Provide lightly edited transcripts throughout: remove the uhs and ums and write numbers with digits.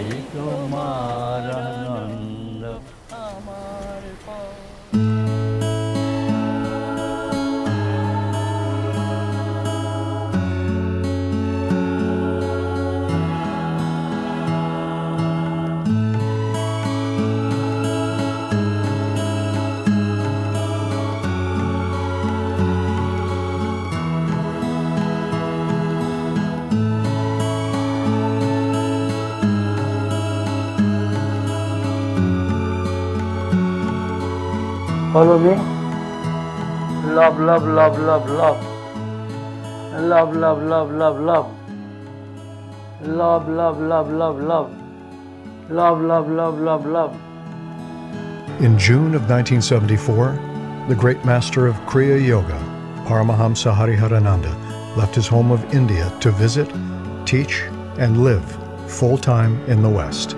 তাই তোমার আনন্দ আমার পথ। Follow me. Love, love, love, love, love. Love, love, love, love, love. Love, love, love, love, love. Love, love, love, love, love. In June of 1974, the great master of Kriya Yoga, Paramahamsa Hariharananda, left his home of India to visit, teach, and live full-time in the West.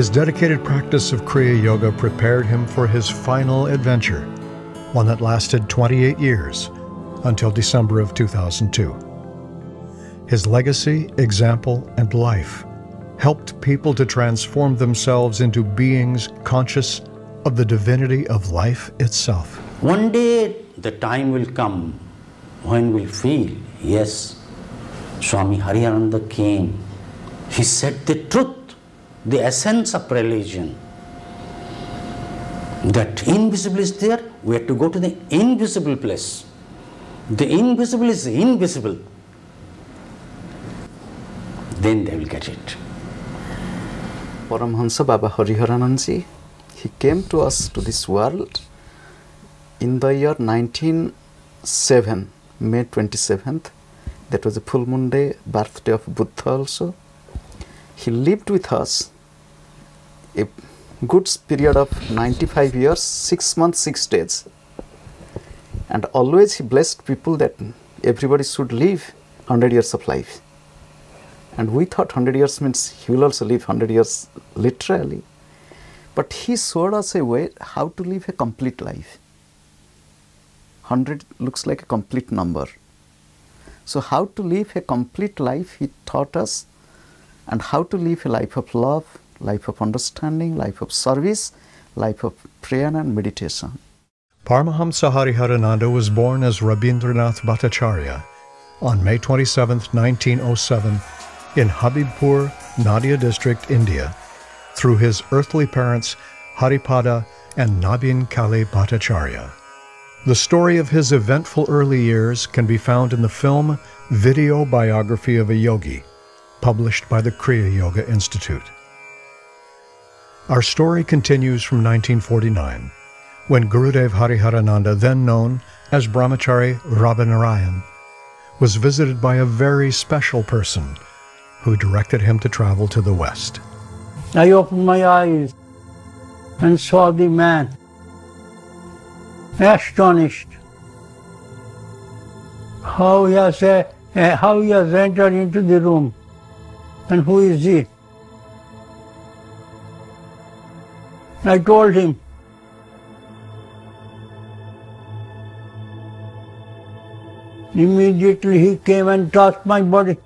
His dedicated practice of Kriya Yoga prepared him for his final adventure, one that lasted 28 years, until December of 2002. His legacy, example, and life helped people to transform themselves into beings conscious of the divinity of life itself. One day the time will come when we'll feel, yes, Swami Hariharananda came. He said the truth, the essence of religion. That invisible is there, we have to go to the invisible place. The invisible is invisible. Then they will get it. Paramahamsa Baba Hariharananda, he came to us to this world in the year 1907, May 27th. That was a full moon day, birthday of Buddha also. He lived with us a good period of 95 years, 6 months, 6 days. And always he blessed people that everybody should live 100 years of life. And we thought 100 years means he will also live 100 years literally. But he showed us a way how to live a complete life. 100 looks like a complete number. So how to live a complete life, he taught us, and how to live a life of love, life of understanding, life of service, life of prayer and meditation. Paramahamsa Hariharananda was born as Rabindranath Bhattacharya on May 27, 1907, in Habibpur, Nadia district, India, through his earthly parents Haripada and Nabin Kali Bhattacharya. The story of his eventful early years can be found in the film Video Biography of a Yogi, published by the Kriya Yoga Institute. Our story continues from 1949, when Gurudev Hariharananda, then known as Brahmachari Rabinarayan, was visited by a very special person who directed him to travel to the West. I opened my eyes and saw the man, astonished how he has entered into the room, and who is he? I told him. Immediately he came and touched my body.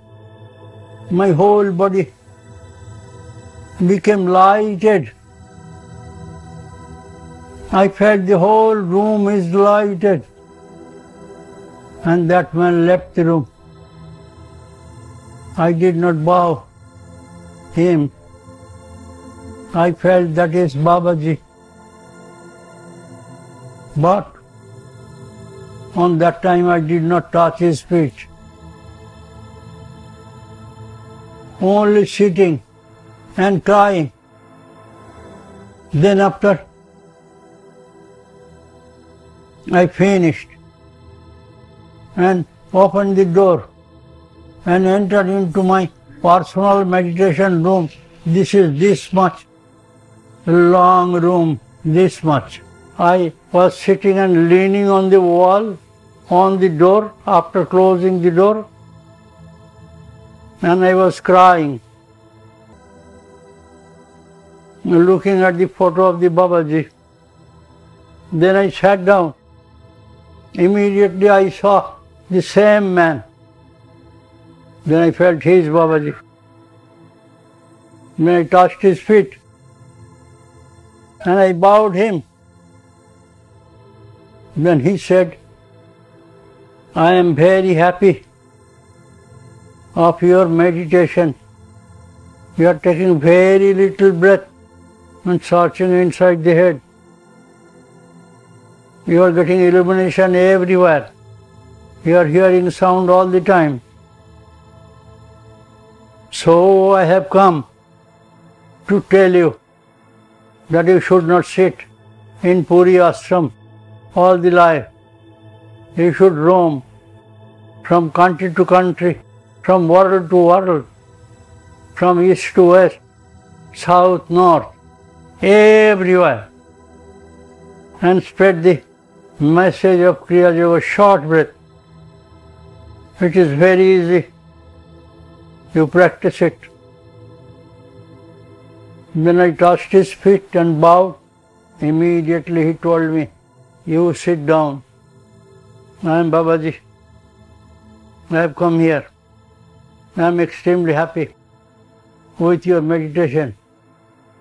My whole body became lighted. I felt the whole room is lighted. And that man left the room. I did not bow him. I felt that is Babaji. But on that time I did not touch his feet. Only sitting and crying. Then after I finished and opened the door and entered into my personal meditation room. This is this much long room, this much. I was sitting and leaning on the wall, on the door, after closing the door, and I was crying, looking at the photo of the Babaji. Then I sat down. Immediately I saw the same man. Then I felt he is Babaji. When I touched his feet and I bowed him, then he said, I am very happy of your meditation. You are taking very little breath and searching inside the head. You are getting illumination everywhere. You are hearing sound all the time. So I have come to tell you that you should not sit in Puri ashram all the life. You should roam from country to country, from world to world, from east to west, south, north, everywhere, and spread the message of Kriya Yoga short breath. It is very easy. You practice it. When I touched his feet and bowed, immediately he told me, you sit down. I am Babaji. I have come here. I am extremely happy with your meditation.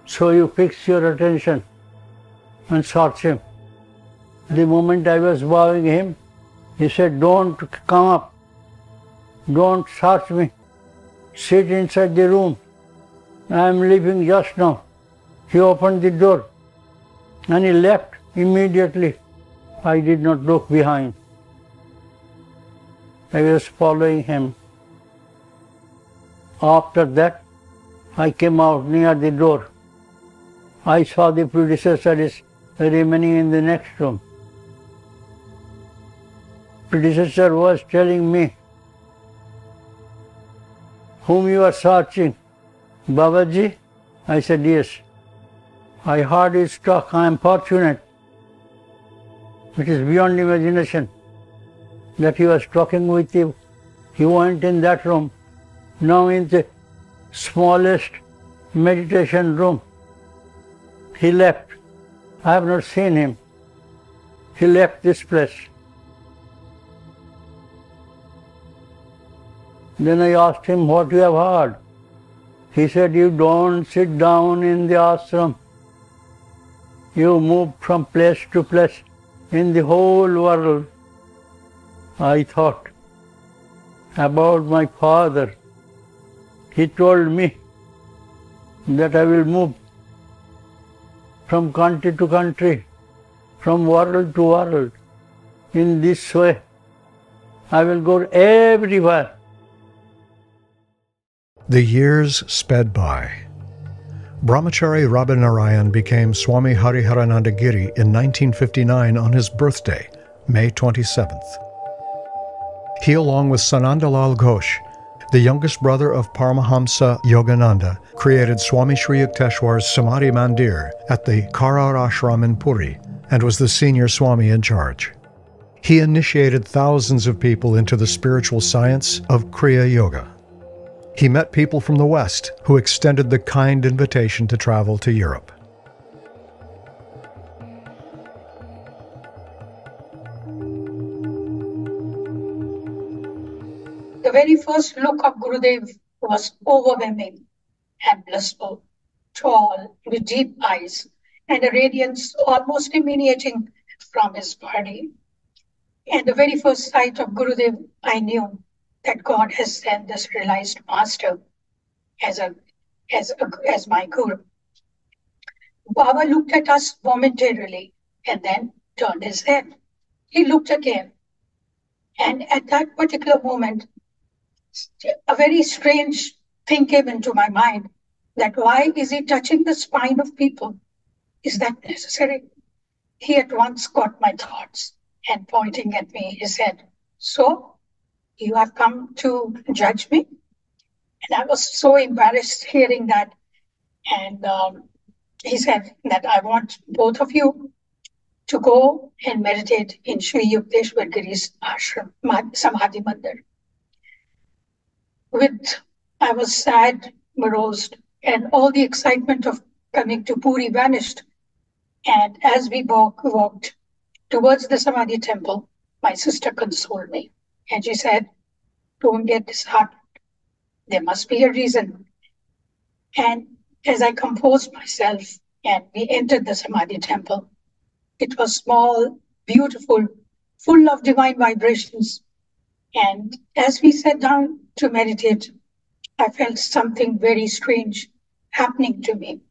So you fix your attention and search him. The moment I was bowing him, he said, don't come up. Don't search me. Sit inside the room. I am leaving just now. He opened the door and he left immediately. I did not look behind. I was following him. After that, I came out near the door. I saw the predecessor is remaining in the next room. Predecessor was telling me, whom you are searching? Babaji? I said, yes. I heard his talk. I am fortunate. It is beyond imagination that he was talking with you. He went in that room. Now in the smallest meditation room. He left. I have not seen him. He left this place. Then I asked him what you have heard. He said, you don't sit down in the ashram. You move from place to place in the whole world. I thought about my father. He told me that I will move from country to country, from world to world. In this way, I will go everywhere. The years sped by. Brahmachari Rabinarayan became Swami Hariharananda Giri in 1959 on his birthday, May 27th. He, along with Sanandalal Ghosh, the youngest brother of Paramahamsa Yogananda, created Swami Sri Yukteswar's Samadhi Mandir at the Karar Ashram in Puri and was the senior Swami in charge. He initiated thousands of people into the spiritual science of Kriya Yoga. He met people from the West who extended the kind invitation to travel to Europe. The very first look of Gurudev was overwhelming and blissful, tall, with deep eyes, and a radiance almost emanating from his body. And the very first sight of Gurudev, I knew that God has sent this realized master as my Guru. Baba looked at us momentarily and then turned his head. He looked again. And at that particular moment, a very strange thing came into my mind, that why is he touching the spine of people? Is that necessary? He at once caught my thoughts and pointing at me, he said, so you have come to judge me? And I was so embarrassed hearing that. And he said that I want both of you to go and meditate in Sri Yukteswar Giri's ashram, Samadhi Mandir. I was sad, morosed, and all the excitement of coming to Puri vanished. And as we walked towards the Samadhi temple, my sister consoled me. And she said, don't get disheartened. There must be a reason. And As I composed myself and we entered the Samadhi temple, it was small, beautiful, full of divine vibrations. And as we sat down to meditate, I felt something very strange happening to me.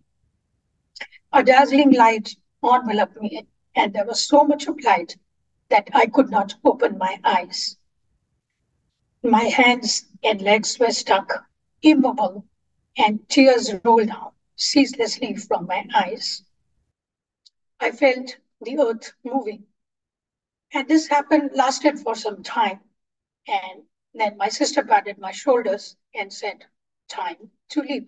A dazzling light enveloped me, and there was so much of light that I could not open my eyes. My hands and legs were stuck, immobile, and tears rolled down ceaselessly from my eyes. I felt the earth moving. And this lasted for some time. And then my sister patted my shoulders and said, "Time to leave."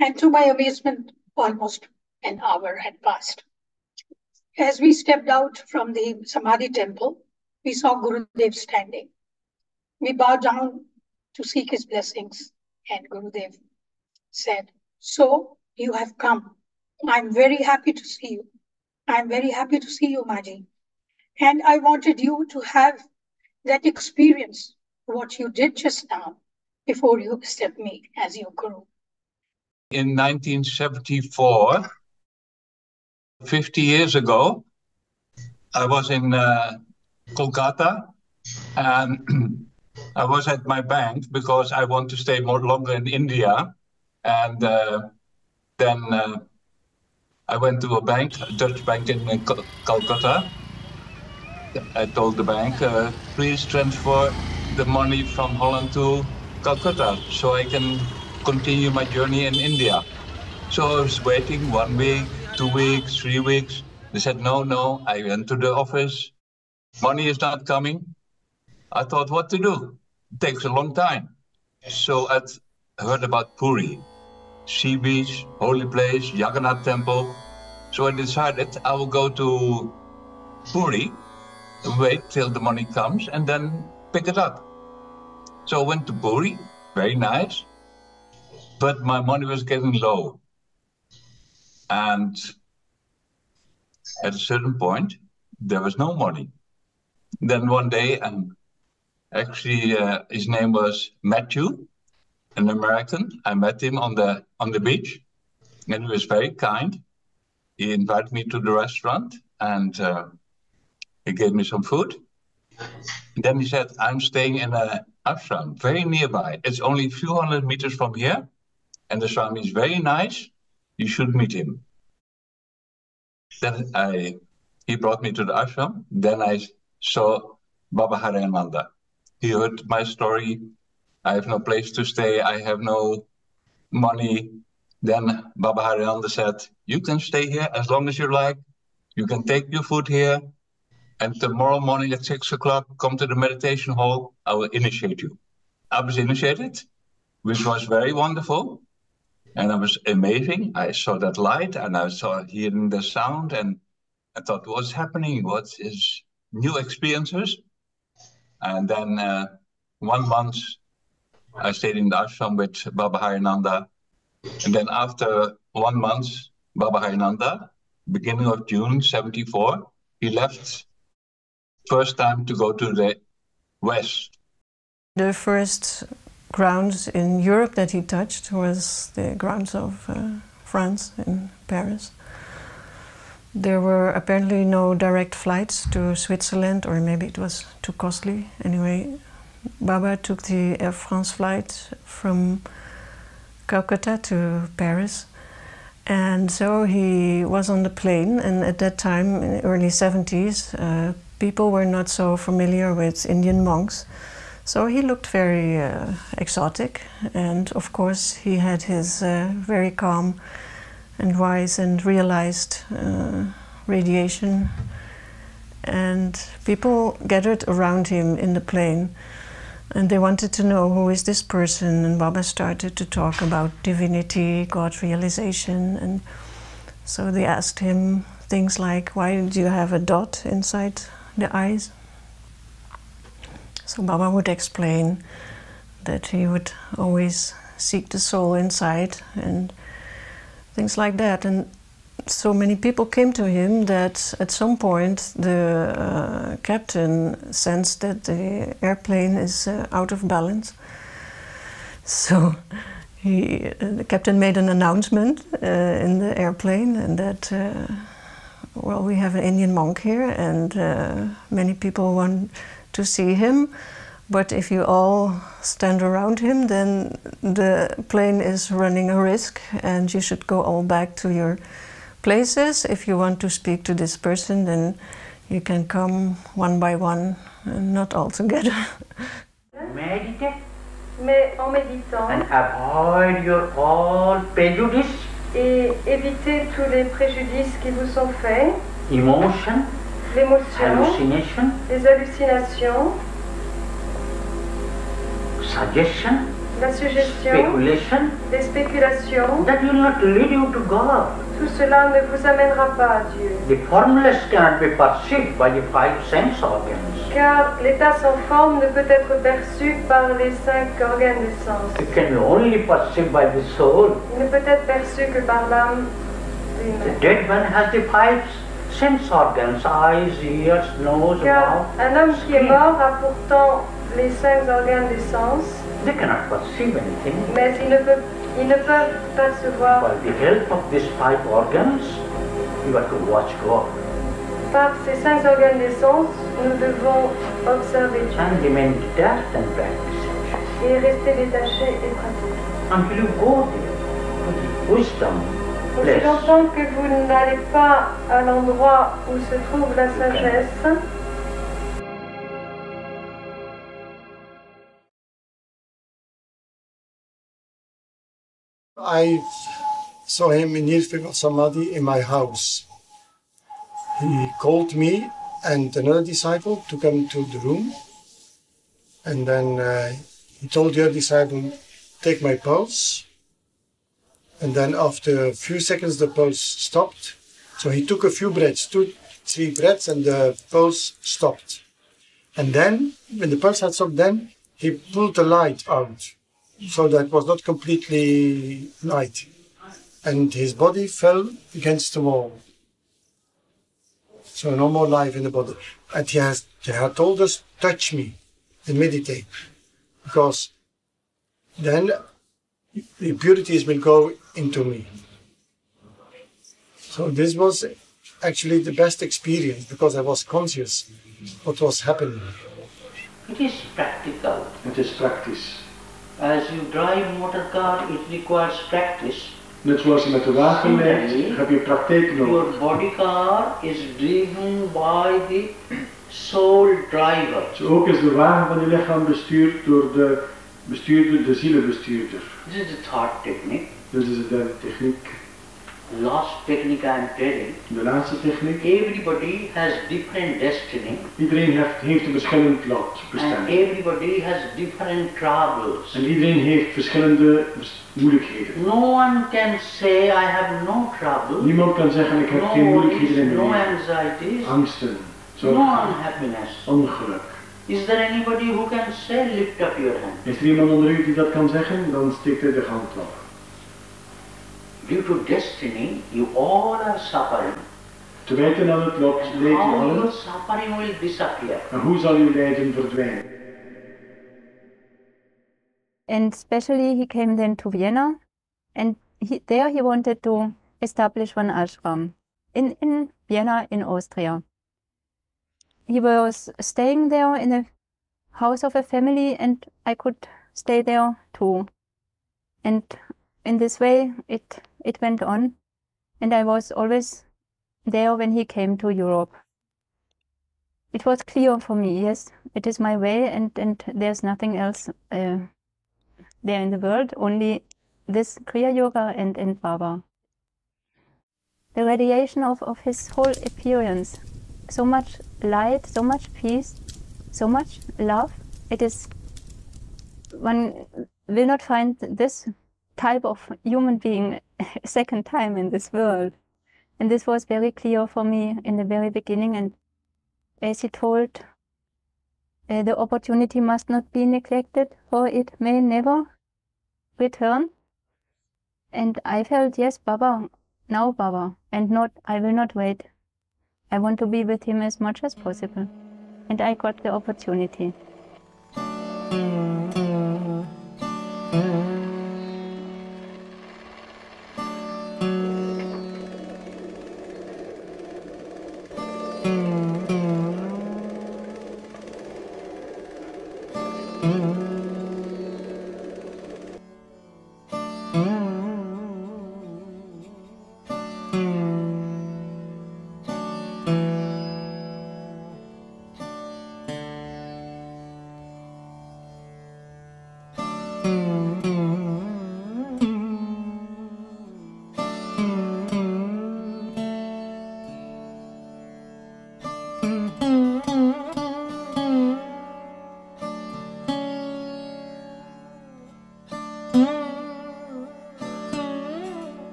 And to my amazement, almost an hour had passed. As we stepped out from the Samadhi temple, we saw Gurudev standing. We bowed down to seek his blessings, and Gurudev said, "So you have come. I'm very happy to see you. I'm very happy to see you, Maji. And I wanted you to have that experience, what you did just now, before you accept me as your Guru." In 1974, 50 years ago, I was in Kolkata, and I was at my bank because I want to stay longer in India. And then I went to a bank, a Dutch bank in Calcutta. I told the bank, please transfer the money from Holland to Calcutta so I can continue my journey in India. So I was waiting 1 week, 2 weeks, 3 weeks. They said, no. I went to the office. Money is not coming. I thought, what to do? It takes a long time. So I heard about Puri, sea beach, holy place, Jagannath temple. So I decided I will go to Puri, wait till the money comes, and then pick it up. So I went to Puri, very nice, but my money was getting low. And at a certain point, there was no money. Then one day, and actually his name was Matthew, an American. I met him on the beach, and he was very kind. He invited me to the restaurant, and he gave me some food. And then he said, I'm staying in an ashram very nearby. It's only a few hundred meters from here, and the Swami is very nice. You should meet him. Then he brought me to the ashram. Then I saw Baba Hariharananda. He heard my story. I have no place to stay. I have no money. Then Baba Hariharananda said, you can stay here as long as you like. You can take your food here. And tomorrow morning at 6 o'clock, come to the meditation hall. I will initiate you. I was initiated, which was very wonderful. And it was amazing. I saw that light and I saw hearing the sound. And I thought, what's happening? What is new experiences? And then 1 month, I stayed in the ashram with Baba Hariharananda. And then after 1 month, Baba Hariharananda, beginning of June 74, he left. First time to go to the West. The first grounds in Europe that he touched was the grounds of France, in Paris. There were apparently no direct flights to Switzerland, or maybe it was too costly. Anyway, Baba took the Air France flight from Calcutta to Paris. And so he was on the plane, and at that time, in the early 70s, people were not so familiar with Indian monks. So he looked very exotic, and of course he had his very calm and wise and realized radiation. And people gathered around him in the plane, and they wanted to know, who is this person? And Baba started to talk about divinity, God realization, and so they asked him things like, why do you have a dot inside the eyes? So Baba would explain that he would always seek the soul inside and things like that. And so many people came to him that at some point the captain sensed that the airplane is out of balance. So The captain made an announcement in the airplane, and that, well, we have an Indian monk here, and many people want to see him, but if you all stand around him, then the plane is running a risk, and you should go all back to your places. If you want to speak to this person, then you can come one by one, and not all together. Meditate. Mais en méditant And avoid your all prejudice, et évitez tous les préjudices qui vous sont faits, emotion, l'émotion, hallucination, les hallucinations, suggestion, la suggestion, speculation, les spéculations. that will not lead you to God. Tout cela ne vous amènera pas à Dieu. The formless cannot be perceived by the five sense organs. Car l'état sans forme ne peut être perçu par les 5 organes des sens. It can be only perceived by the soul. Il ne peut être perçu que par l'âme The humaine. dead one has the five sense organs, eyes, ears, nose, Car mouth. un homme qui est mort a pourtant les 5 organes des sens, They cannot perceive anything. mais ils ne peuvent percevoir. By the help of these five organs, you have to watch God Par ces 5 organes des sens, nous devons observer Dieu and remain detached and practice it et rester détachés et pratiquer. until you go there to the wisdom Aussi place. longtemps que vous n'allez pas à l'endroit où se trouve la sagesse, I saw him in Nirvana Samadhi in my house. He called me and another disciple to come to the room, and then he told the other disciple, take my pulse, and then after a few seconds the pulse stopped. So he took a few breaths, 2-3 breaths, and the pulse stopped. And then, when the pulse had stopped, then he pulled the light out, so that it was not completely light. And his body fell against the wall. So no more life in the body. And he had told us, touch me and meditate, because then the impurities will go into me. So this was actually the best experience, because I was conscious what was happening. It is practical. Het is praktisch. As you drive motor car, it requires practice. Net zoals je met de wagen rijdt, Similarly, heb je praktijk nodig. your body car is driven by the soul driver. Zo ook is de wagen van je lichaam bestuurd door de bestuurder, de zielenbestuurder. This is the third technique. Dit is de derde techniek. Last technique I am telling. De laatste techniek. Everybody has different destiny. Iedereen heeft een verschillend lot And bestemming. everybody has different troubles. En iedereen heeft verschillende moeilijkheden. No one can say I have no trouble. Niemand kan zeggen ik heb No geen moeilijkheden in worries, mijn no leven. anxieties, Angsten, no zorgen, unhappiness. ongeluk. Is there anybody who can say lift up your hand? Is er iemand onder u die dat kan zeggen? Dan steekt hij de hand op. Due to destiny, you all are suffering. Te wijten aan het lot leed je How allen. your suffering will disappear? En hoe zal uw lijden verdwijnen? And especially he came then to Vienna, and there he wanted to establish one ashram in Vienna in Austria. He was staying there in a house of a family, and I could stay there too. And in this way it went on, and I was always there when he came to Europe. It was clear for me, yes, it is my way, and there's nothing else there in the world, only this Kriya Yoga and Baba. The radiation of his whole appearance, so much light, so much peace, so much love. It is, one will not find this type of human being a second time in this world. And this was very clear for me in the very beginning. And as he told, the opportunity must not be neglected, for it may never return. And I felt, yes, Baba, now Baba, and not, I will not wait. I want to be with him as much as possible. And I got the opportunity.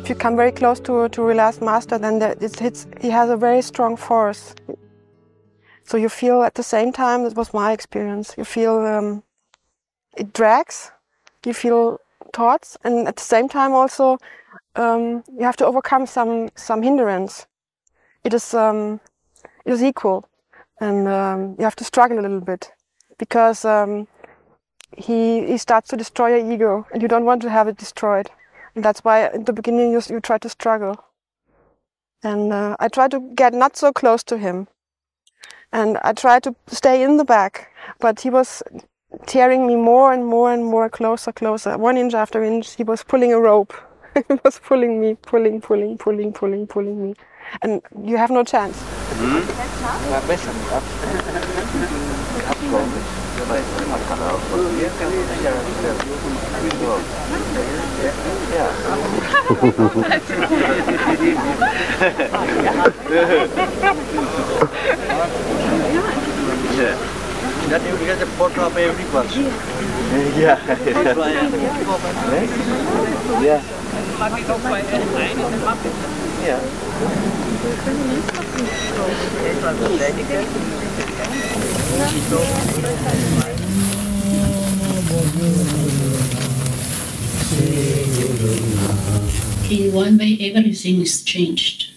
If you come very close to Relaxed Master, then he has a very strong force. So you feel at the same time, that was my experience, you feel it drags, you feel thoughts, and at the same time also you have to overcome some hindrance. It is equal, and you have to struggle a little bit, because he starts to destroy your ego, and you don't want to have it destroyed. And that's why in the beginning you try to struggle. And I try to get not so close to him. And I tried to stay in the back, but he was tearing me more and more and more, closer. 1 inch after inch, he was pulling a rope. He was pulling me, pulling me. And you have no chance. That you get a photo of everyone. Yeah. Yeah. Yeah. In one way, everything is changed.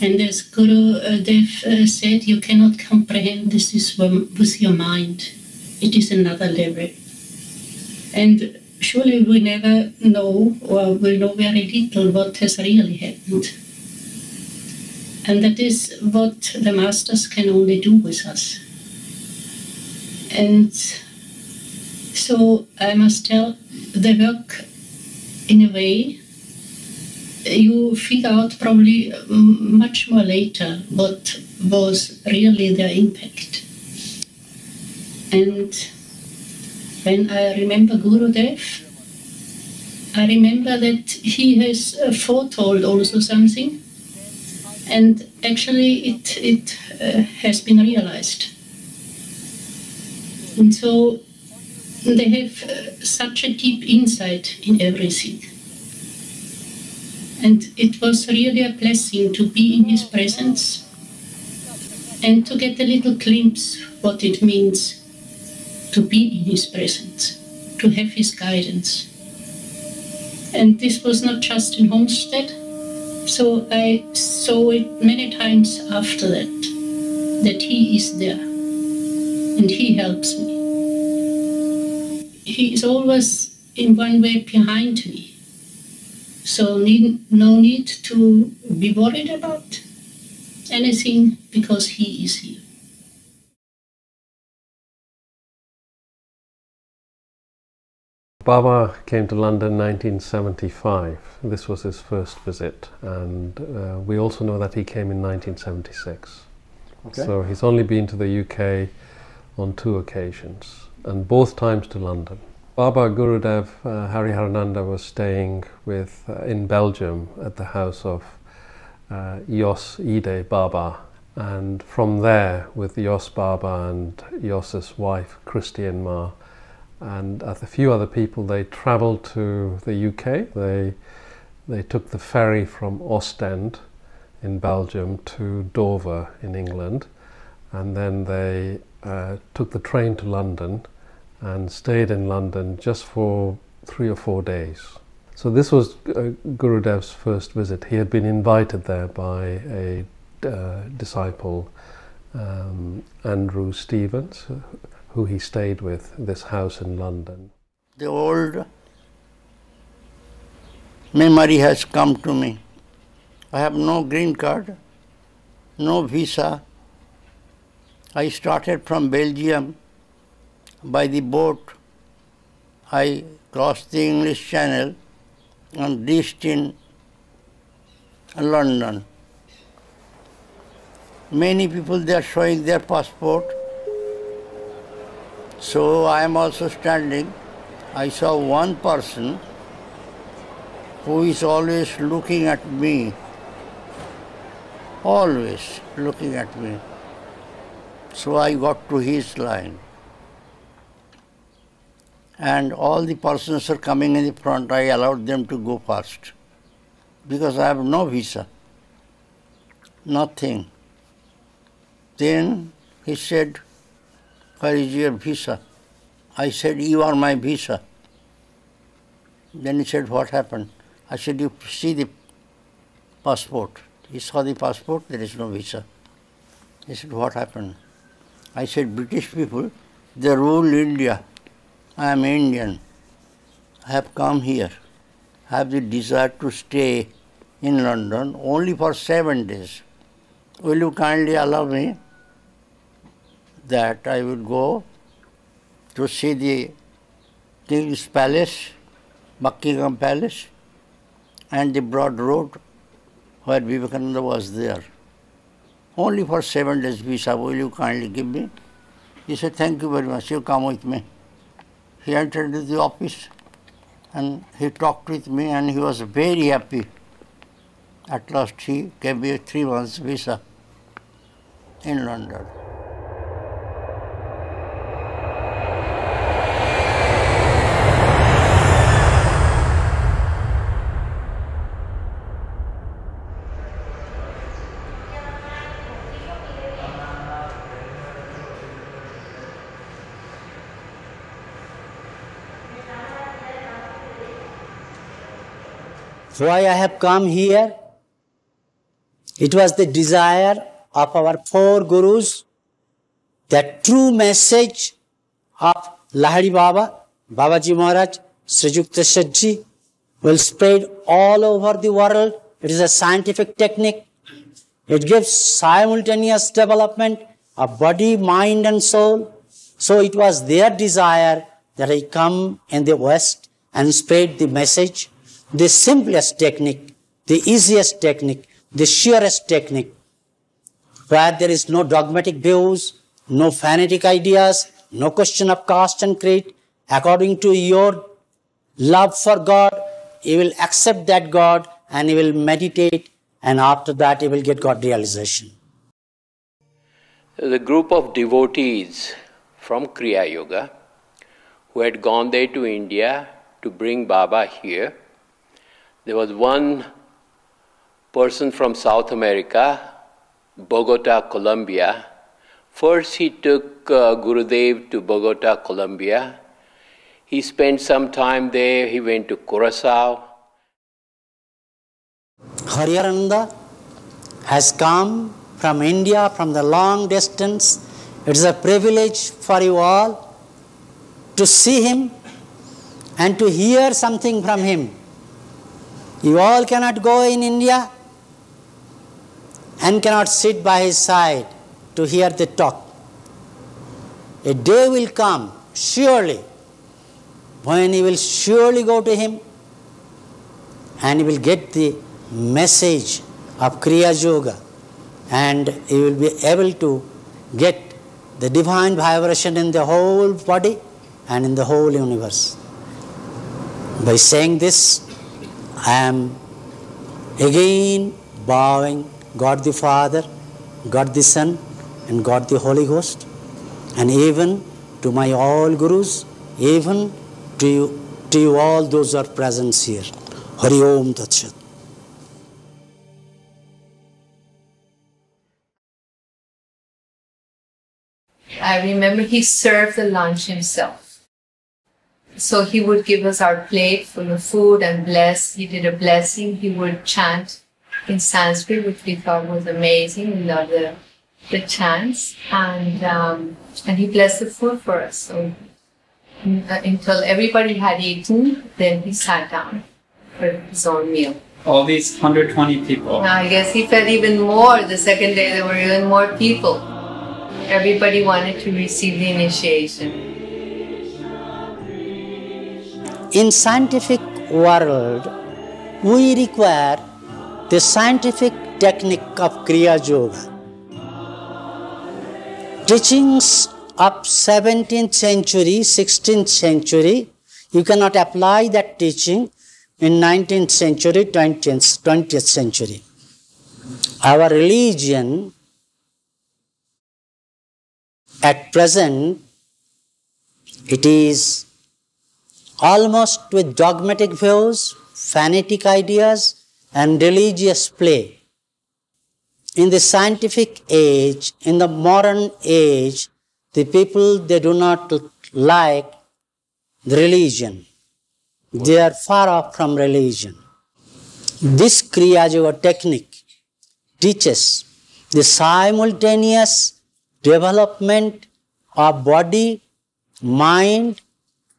And as Guru Dev said, you cannot comprehend this with your mind. It is another level. And surely we never know, or will know very little, what has really happened. And that is what the masters can only do with us. And so I must tell, the work, in a way, you figure out probably much more later what was really their impact. And when I remember Gurudev, I remember that he has foretold also something, and actually it has been realized. And so they have such a deep insight in everything. And it was really a blessing to be in his presence and to get a little glimpse what it means to be in his presence, to have his guidance. And this was not just in Homestead, so I saw it many times after that he is there and he helps me. He is always in one way behind me. So no need to be worried about anything, because he is here. Baba came to London in 1975. This was his first visit, and we also know that he came in 1976. Okay. So he's only been to the UK on 2 occasions, and both times to London. Baba Gurudev Hariharananda was staying in Belgium at the house of Yos Ide Baba. And from there, with Yos Baba and Yos's wife, Christian Ma, and a few other people, they travelled to the UK. They took the ferry from Ostend in Belgium to Dover in England, and then they took the train to London and stayed in London just for 3 or 4 days. So this was Gurudev's first visit. He had been invited there by a disciple, Andrew Stevens, who he stayed with, this house in London. The old memory has come to me. I have no green card, no visa. I started from Belgium by the boat. I crossed the English Channel and reached in London. Many people, they are showing their passport. So I am also standing. I saw one person who is always looking at me. Always looking at me. So I got to his line. And all the persons are coming in the front. I allowed them to go first because I have no visa, nothing. Then he said, "Where is your visa?" I said, "You are my visa." Then he said, "What happened?" I said, "You see the passport." He saw the passport, there is no visa. He said, "What happened?" I said, "British people, they rule India. I am Indian. I have come here. I have the desire to stay in London only for 7 days. Will you kindly allow me that I will go to see the King's Palace, Buckingham Palace, and the Broad Road where Vivekananda was there. Only for 7 days visa, will you kindly give me?" He said, "Thank you very much, you come with me." He entered into the office and he talked with me and he was very happy. At last he gave me a 3 months visa in London. Why I have come here? It was the desire of our 4 gurus that true message of Lahari Baba, Babaji Maharaj, Sri Yukta Shadji will spread all over the world. It is a scientific technique. It gives simultaneous development of body, mind and soul. So it was their desire that I come in the West and spread the message. The simplest technique, the easiest technique, the surest technique, where there is no dogmatic views, no fanatic ideas, no question of caste and creed. According to your love for God, you will accept that God and you will meditate, and after that you will get God realization. The group of devotees from Kriya Yoga who had gone there to India to bring Baba here. There was one person from South America, Bogota, Colombia. First he took Gurudev to Bogota, Colombia. He spent some time there. He went to Curacao. Hariharananda has come from India, from the long distance. It is a privilege for you all to see him and to hear something from him. You all cannot go in India and cannot sit by his side to hear the talk. A day will come, surely, when you will surely go to him and you will get the message of Kriya Yoga, and you will be able to get the divine vibration in the whole body and in the whole universe. By saying this, I am again bowing God the Father, God the Son, and God the Holy Ghost, and even to my all gurus, even to you all those who are present here. Hari Om Tat Sat. I remember he served the lunch himself. So he would give us our plate full of food and bless. He did a blessing. He would chant in Sanskrit, which we thought was amazing. We loved the chants. And he blessed the food for us. So until everybody had eaten, then he sat down for his own meal. All these 120 people. Now, I guess he fed even more. The second day there were even more people. Everybody wanted to receive the initiation. In scientific world, we require the scientific technique of Kriya Yoga. Teachings of 17th century, 16th century, you cannot apply that teaching in 19th century, 20th century. Our religion at present, it is almost with dogmatic views, fanatic ideas, and religious play. In the scientific age, in the modern age, the people, they do not like the religion. They are far off from religion. This Kriya Yoga technique teaches the simultaneous development of body, mind,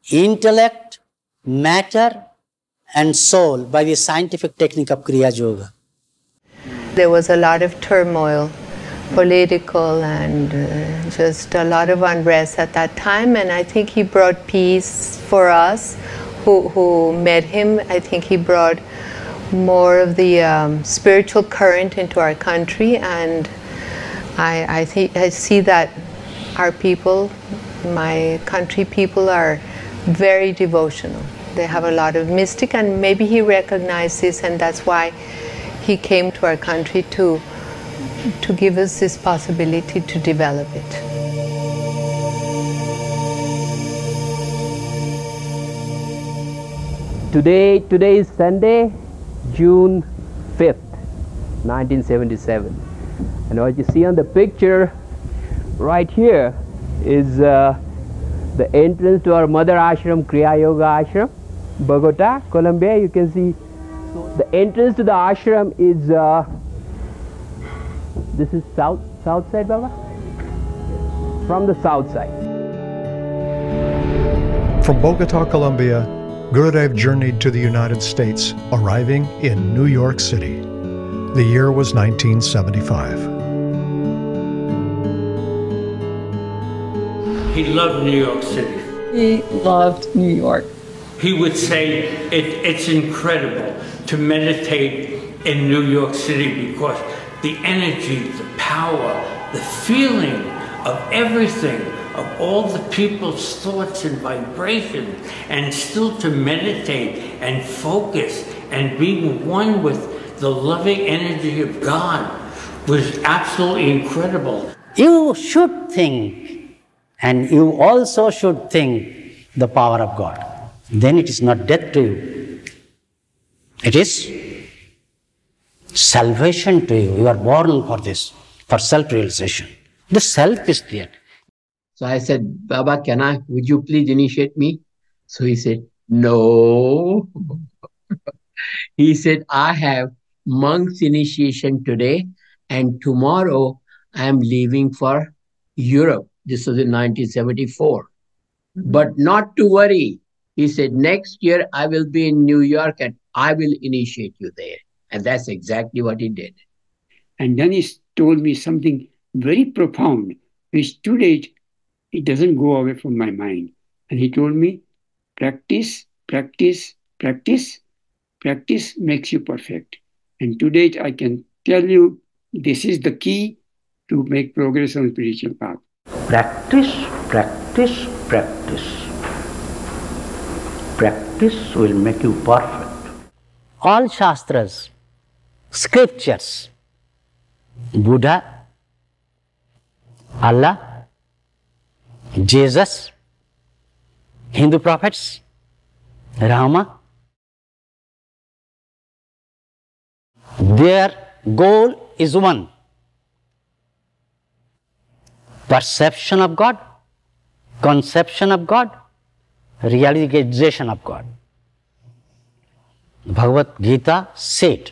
intellect, matter, and soul by the scientific technique of Kriya Yoga. There was a lot of turmoil, political and just a lot of unrest at that time, and I think he brought peace for us who met him. I think he brought more of the spiritual current into our country, and I see that our people, my country people, are very devotional. They have a lot of mystic, and maybe he recognized this, and that's why he came to our country to give us this possibility to develop it. Today is Sunday, June 5th, 1977. And what you see on the picture right here is the entrance to our mother ashram, Kriya Yoga Ashram, Bogota, Colombia. You can see the entrance to the ashram is, this is south side, Baba? From the south side. From Bogota, Colombia, Gurudev journeyed to the United States, arriving in New York City. The year was 1975. He loved New York City. He loved New York. He would say it's incredible to meditate in New York City because the energy, the power, the feeling of everything, of all the people's thoughts and vibrations, and still to meditate and focus and be one with the loving energy of God was absolutely incredible. You should think, and you also should think the power of God. Then it is not death to you. It is salvation to you. You are born for this, for self-realization. The self is there. So I said, Baba, would you please initiate me? So he said, no. He said, I have monk's initiation today, and tomorrow I am leaving for Europe. This was in 1974. But not to worry. He said, next year I will be in New York and I will initiate you there. And that's exactly what he did. And then he told me something very profound, which today it doesn't go away from my mind. And he told me, practice, practice, practice. Practice makes you perfect. And today I can tell you, this is the key to make progress on spiritual path. Practice, practice, practice. Practice will make you perfect. All Shastras scriptures, Buddha, Allah, Jesus, Hindu prophets, Rama, their goal is one: perception of God, conception of God, realization of God. Bhagavad Gita said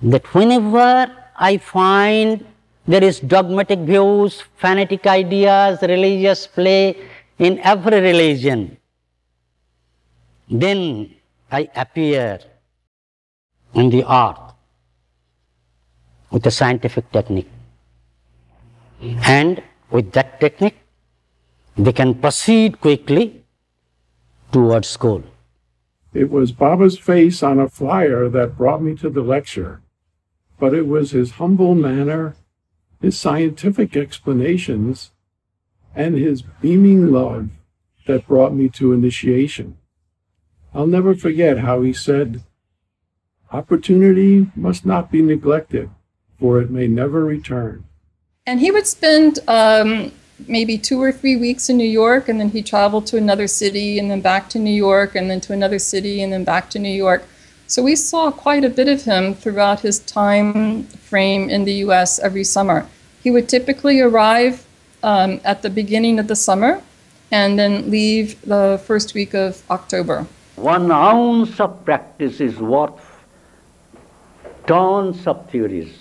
that whenever I find there is dogmatic views, fanatic ideas, religious play in every religion, then I appear in the earth with a scientific technique. And with that technique, they can proceed quickly towards goal. It was Baba's face on a flyer that brought me to the lecture, but it was his humble manner, his scientific explanations, and his beaming love that brought me to initiation. I'll never forget how he said, "Opportunity must not be neglected, for it may never return." And he would spend maybe 2 or 3 weeks in New York, and then he'd travel to another city, and then back to New York, and then to another city, and then back to New York. So we saw quite a bit of him throughout his time frame in the US every summer. He would typically arrive at the beginning of the summer and then leave the first week of October. 1 ounce of practice is worth tons of theories.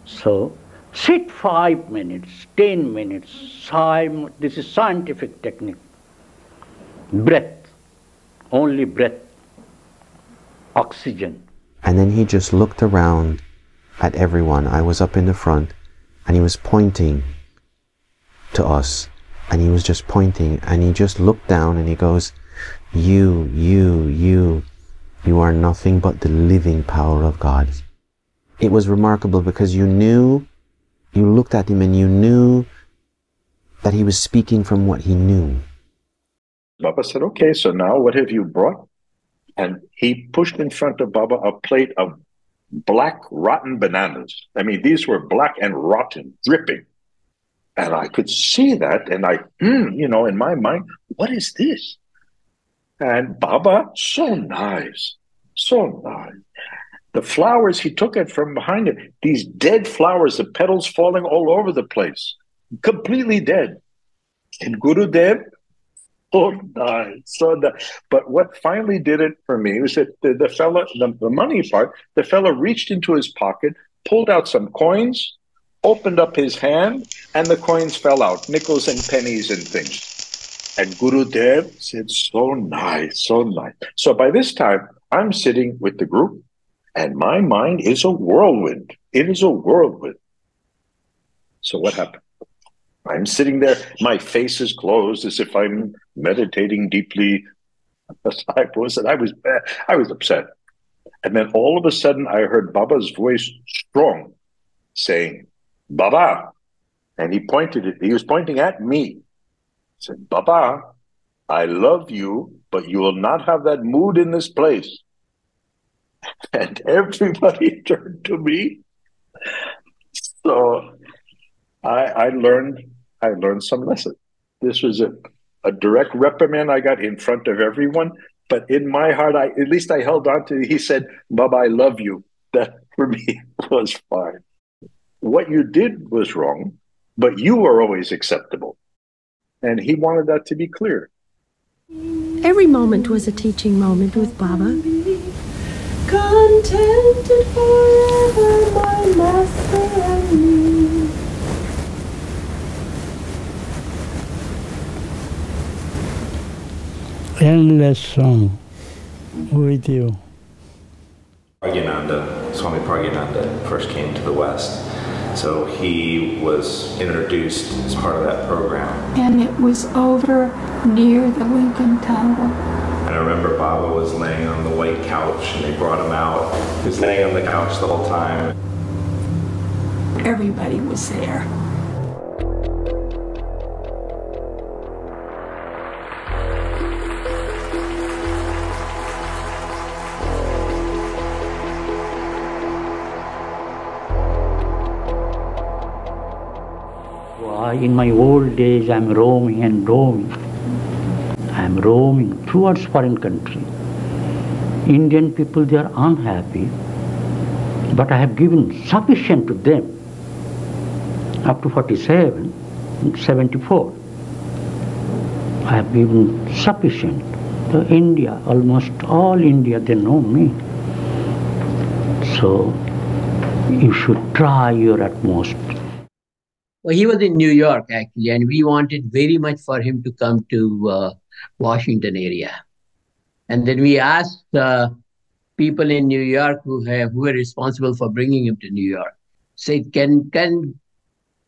So sit 5 minutes, 10 minutes, this is scientific technique. Breath, only breath, oxygen. And then he just looked around at everyone. I was up in the front, and he was pointing to us, and he was just pointing, and he just looked down and he goes, you are nothing but the living power of God. It was remarkable because you looked at him and you knew that he was speaking from what he knew. Baba said, "Okay, so now what have you brought?" And he pushed in front of Baba a plate of black, rotten bananas. I mean, these were black and rotten, dripping. And I could see that, and in my mind, what is this? And Baba, so nice, so nice. The flowers, he took it from behind it. These dead flowers, the petals falling all over the place, completely dead. And Gurudev, so nice, so nice. But what finally did it for me was that the fella, the money part, the fella reached into his pocket, pulled out some coins, opened up his hand, and the coins fell out, nickels and pennies and things. And Gurudev said, so nice, so nice. So by this time, I'm sitting with the group, and my mind is a whirlwind. It is a whirlwind. So what happened? I'm sitting there, my face is closed as if I'm meditating deeply. I was upset. And then all of a sudden, I heard Baba's voice strong, saying, "Baba." And he was pointing at me. He said, "Baba, I love you, but you will not have that mood in this place." And everybody turned to me. So I learned some lesson. This was a direct reprimand I got in front of everyone. But in my heart, at least I held on to it. He said, "Baba, I love you." That for me was fine. What you did was wrong, but you were always acceptable. And he wanted that to be clear. Every moment was a teaching moment with Baba. Contented forever, my master and me. Endless song with you. Swami Pragyananda first came to the West. So he was introduced as part of that program. And it was over near the Lincoln Tower. And I remember Baba was laying on the white couch and they brought him out. He was laying on the couch the whole time. Everybody was there. In my old days, I'm roaming and roaming. I'm roaming towards foreign country. Indian people, they are unhappy, but I have given sufficient to them. Up to 47, 74, I have given sufficient to India. Almost all India, they know me. So you should try your utmost. Well, he was in New York actually, and we wanted very much for him to come to Washington area. And then we asked people in New York who were responsible for bringing him to New York, said, can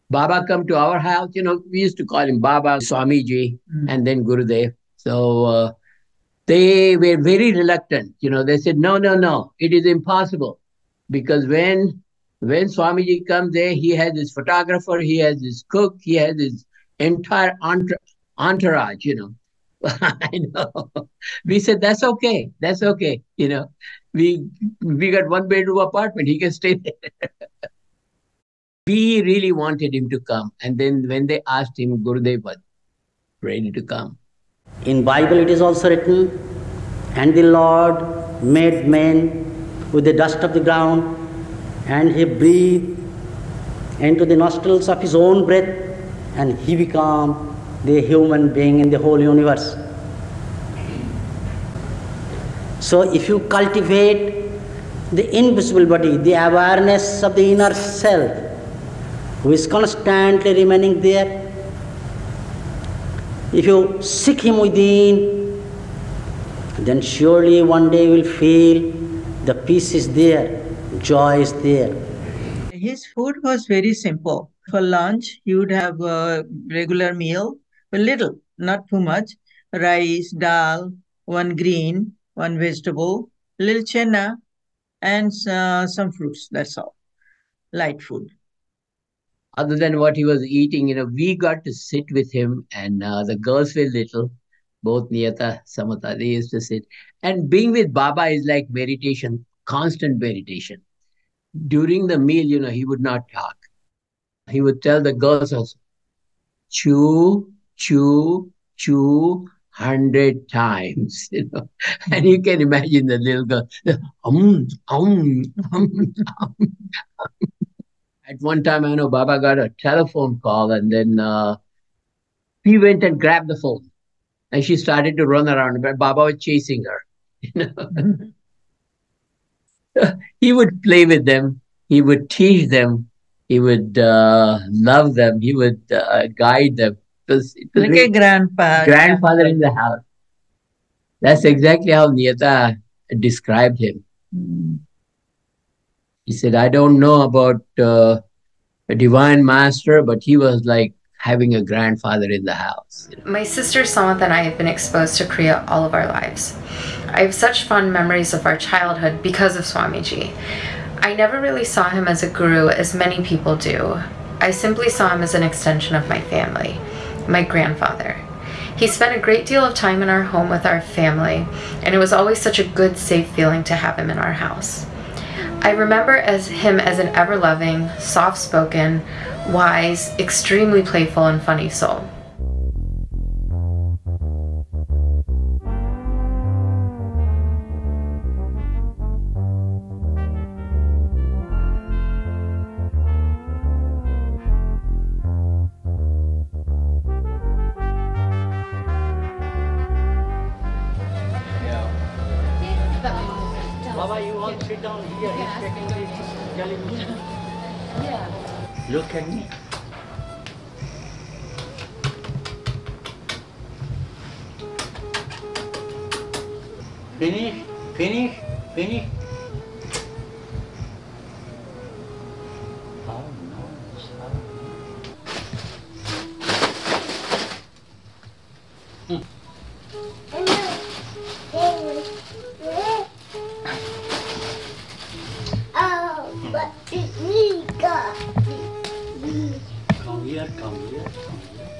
Baba come to our house? You know, we used to call him Baba, Swamiji, and then Gurudev. So they were very reluctant. You know, they said, no, it is impossible. Because when Swamiji comes there, he has his photographer, he has his cook, he has his entire entourage, you know. I know. We said, that's okay. You know, we got 1-bedroom apartment. He can stay there. We really wanted him to come. And then when they asked him, Gurudev was ready to come. In Bible it is also written, and the Lord made man with the dust of the ground, and he breathed into the nostrils of his own breath, and he became the human being in the whole universe. So if you cultivate the invisible body, the awareness of the inner self, who is constantly remaining there, if you seek him within, then surely one day you will feel the peace is there, joy is there. His food was very simple. For lunch, he would have a regular meal, a little, not too much, rice, dal, one green, one vegetable, little chenna, and some fruits, that's all. Light food. Other than what he was eating, you know, we got to sit with him, and the girls were little, both Niyata, Samata, they used to sit. And being with Baba is like meditation, constant meditation. During the meal, you know, he would not talk. He would tell the girls also, chew, chew, chew 100 times, you know. And you can imagine the little girl, At one time, I know Baba got a telephone call, and then he went and grabbed the phone. And she started to run around, but Baba was chasing her. You know? He would play with them. He would teach them. He would love them. He would guide them. It was like a grandfather in the house. That's exactly how Niyata described him. He said, I don't know about a divine master, but he was like having a grandfather in the house. You know? My sister Samantha and I have been exposed to Kriya all of our lives. I have such fond memories of our childhood because of Swamiji. I never really saw him as a guru as many people do. I simply saw him as an extension of my family, my grandfather. He spent a great deal of time in our home with our family, and it was always such a good, safe feeling to have him in our house. I remember him as an ever-loving, soft-spoken, wise, extremely playful and funny soul. Baba, you want to sit down here? He's taking this television. Yeah. Look at me. Finish, finish, finish. How nice, how nice. Come here, come here, come here.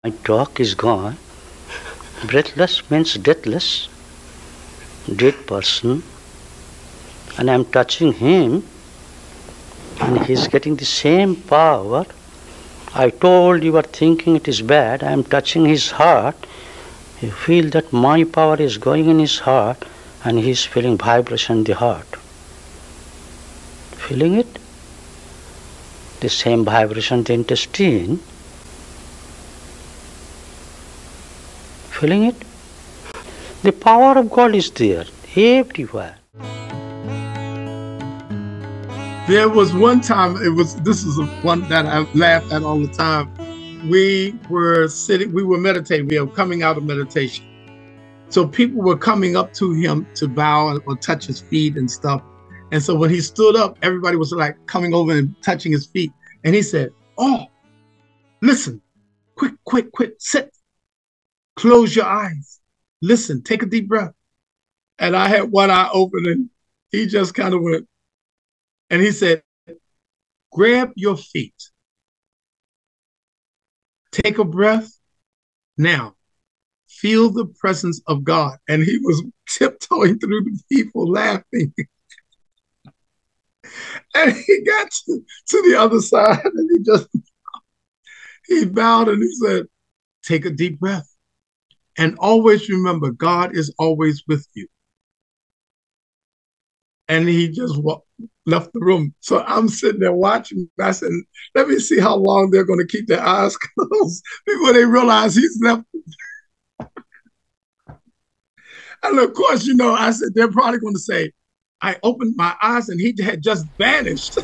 My talk is gone. Breathless means deathless, dead person, and I am touching him and he is getting the same power. I told you are thinking it is bad, I am touching his heart. You feel that my power is going in his heart and he is feeling vibration in the heart. Feeling it? The same vibration in the intestine. Feeling it? The power of God is there, everywhere. There was one time, this is one that I laugh at all the time. We were meditating, we were coming out of meditation. So people were coming up to him to bow or touch his feet and stuff. And so when he stood up, everybody was like coming over and touching his feet. And he said, "Oh, listen, quick, sit, close your eyes, listen, take a deep breath." And I had one eye open and he just kind of went, and he said, "Grab your feet, take a breath, now feel the presence of God." And he was tiptoeing through the people laughing. And he got to the other side and he bowed and he said, "Take a deep breath. And always remember, God is always with you." And he just left the room. So I'm sitting there watching. I said, let me see how long they're going to keep their eyes closed before they realize he's left. And of course, I said, they're probably going to say, I opened my eyes and he had just vanished.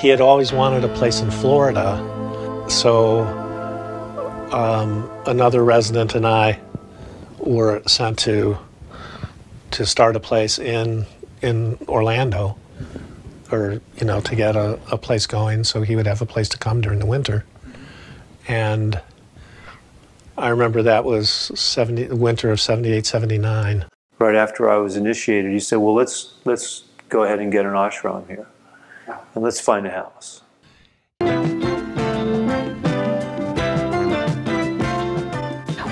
He had always wanted a place in Florida, so another resident and I were sent to start a place in Orlando, or to get a place going so he would have a place to come during the winter. And I remember that was winter of 78, 79. Right after I was initiated, he said, "Well, let's go ahead and get an ashram here. And let's find a house."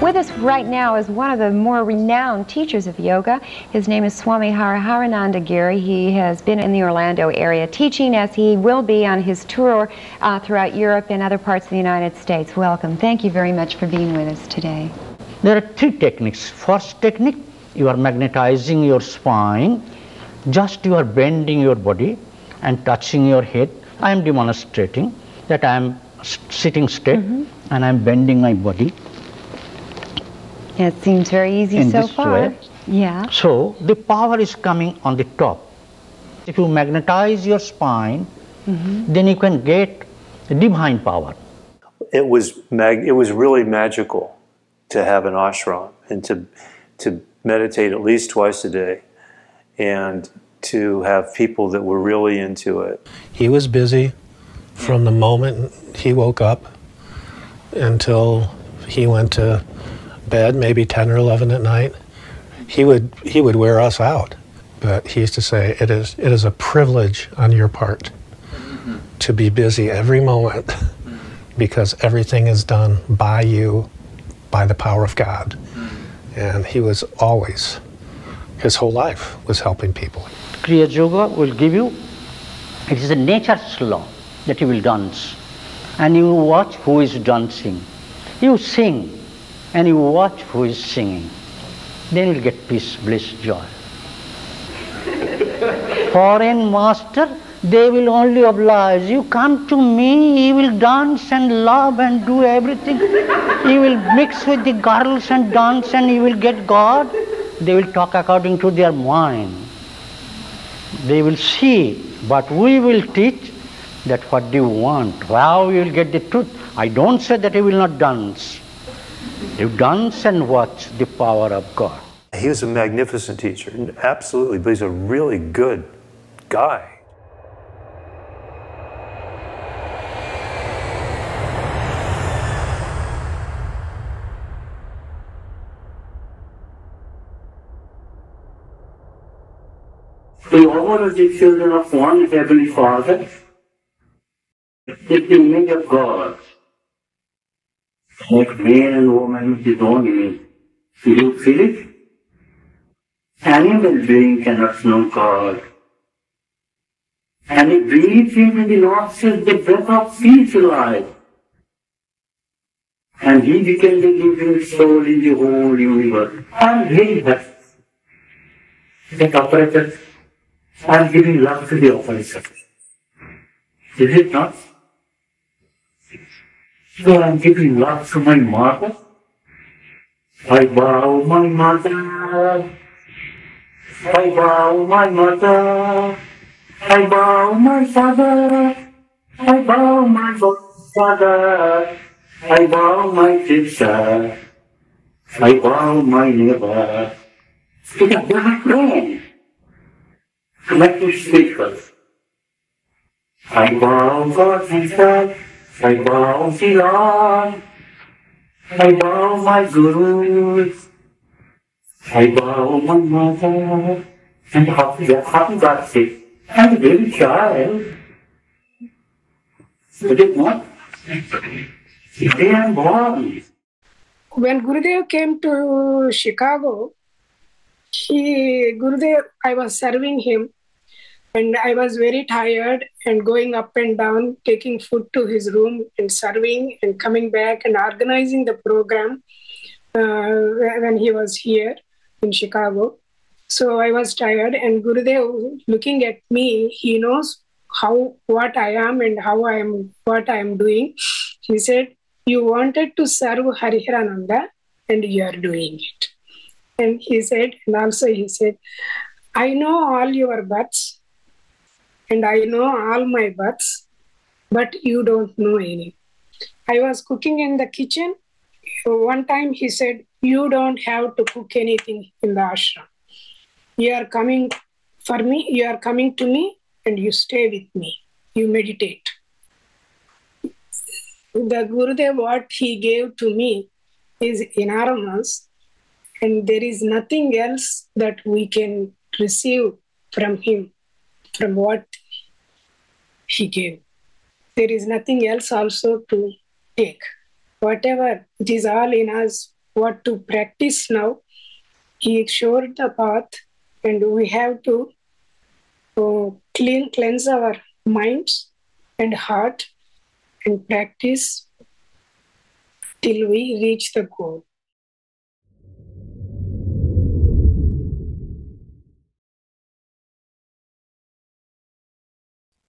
With us right now is one of the more renowned teachers of yoga. His name is Swami Hariharananda Giri. He has been in the Orlando area teaching, as he will be on his tour throughout Europe and other parts of the United States. Welcome. Thank you very much for being with us today. There are three techniques. First technique, you are magnetizing your spine. Just you are bending your body and touching your head. I am demonstrating that I am sitting straight and I am bending my body. It seems very easy so far. Way. Yeah. So the power is coming on the top. If you magnetize your spine, then you can get divine power. It was really magical to have an ashram and to meditate at least twice a day, and to have people that were really into it. He was busy from the moment he woke up until he went to bed, maybe 10 or 11 at night. He would wear us out. But he used to say, it is a privilege on your part to be busy every moment, because everything is done by you, by the power of God. And he was always, his whole life was helping people. Kriya Yoga will give you, it is a nature's law that you will dance. And you watch who is dancing. You sing and you watch who is singing. Then you will get peace, bliss, joy. Foreign master, they will only oblige. You come to me, you will dance and love and do everything. You will mix with the girls and dance and you will get God. They will talk according to their mind. They will see, but we will teach that what do you want, how you will get the truth. I don't say that you will not dance. You dance and watch the power of God. He was a magnificent teacher, absolutely, but he's a really good guy. We all are the children of one Heavenly Father, with the image of God, like man and woman with his own image. Do you feel it? Animal being cannot know God. And he breathes in the nostrils the breath of peace life. And he became the living soul in the whole universe. I'm very happy. That operator, I'm giving love to the operator. Is it not? So I'm giving love to my mother. I bow my mother. I bow my mother. I bow my father. I bow my father. I bow my sister. I bow my neighbor. To the black man. To my two speakers. I bow God Jesus. I bow the Lord. I bow my gurus. I bow my mother. And happy God says, I'm a baby child. But it not. Today I'm born. When Gurudev came to Chicago, I was serving him, and I was very tired and going up and down, taking food to his room and serving and coming back and organizing the program when he was here in Chicago. So I was tired, and Gurudev, looking at me, he knows what I am and what I am doing. He said, "You wanted to serve Hariharananda, and you are doing it." And he said, I know all your births, and I know all my births, but you don't know any. I was cooking in the kitchen. One time he said, "You don't have to cook anything in the ashram. You are coming for me, you are coming to me, and you stay with me. You meditate." The Gurudev, what he gave to me is enormous, and there is nothing else that we can receive from him, from what he gave. There is nothing else also to take. Whatever, it is all in us, what to practice now. He showed the path, and we have to cleanse our minds and heart and practice till we reach the goal.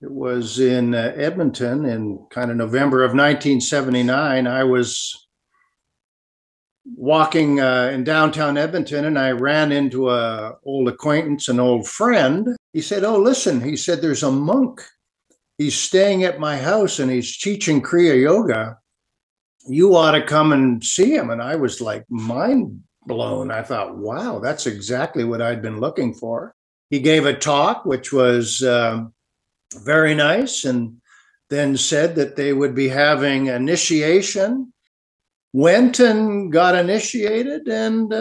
It was in Edmonton in kind of November of 1979. I was walking in downtown Edmonton, and I ran into an old acquaintance, an old friend. He said, "Oh, listen," he said, "there's a monk. He's staying at my house, and he's teaching Kriya Yoga. You ought to come and see him." And I was like mind blown. I thought, wow, that's exactly what I'd been looking for. He gave a talk, which was very nice, and then said that they would be having initiation. Went and got initiated, and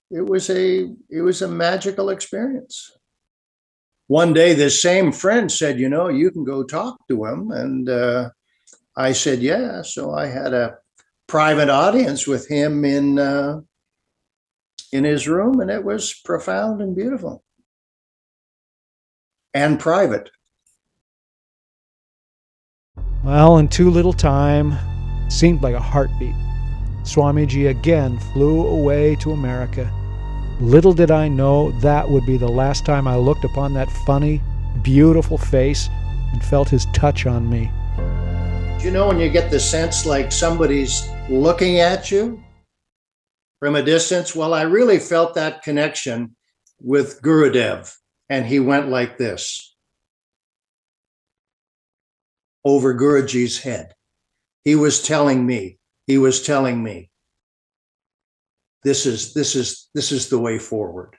it was a magical experience. One day, this same friend said, "You can go talk to him." And I said, yeah. So I had a private audience with him in his room, and it was profound and beautiful. And private. Well, in too little time, seemed like a heartbeat, Swamiji again flew away to America. Little did I know that would be the last time I looked upon that funny, beautiful face and felt his touch on me. When you get the sense like somebody's looking at you from a distance? Well, I really felt that connection with Gurudev, and he went like this over Guruji's head. He was telling me, this is the way forward.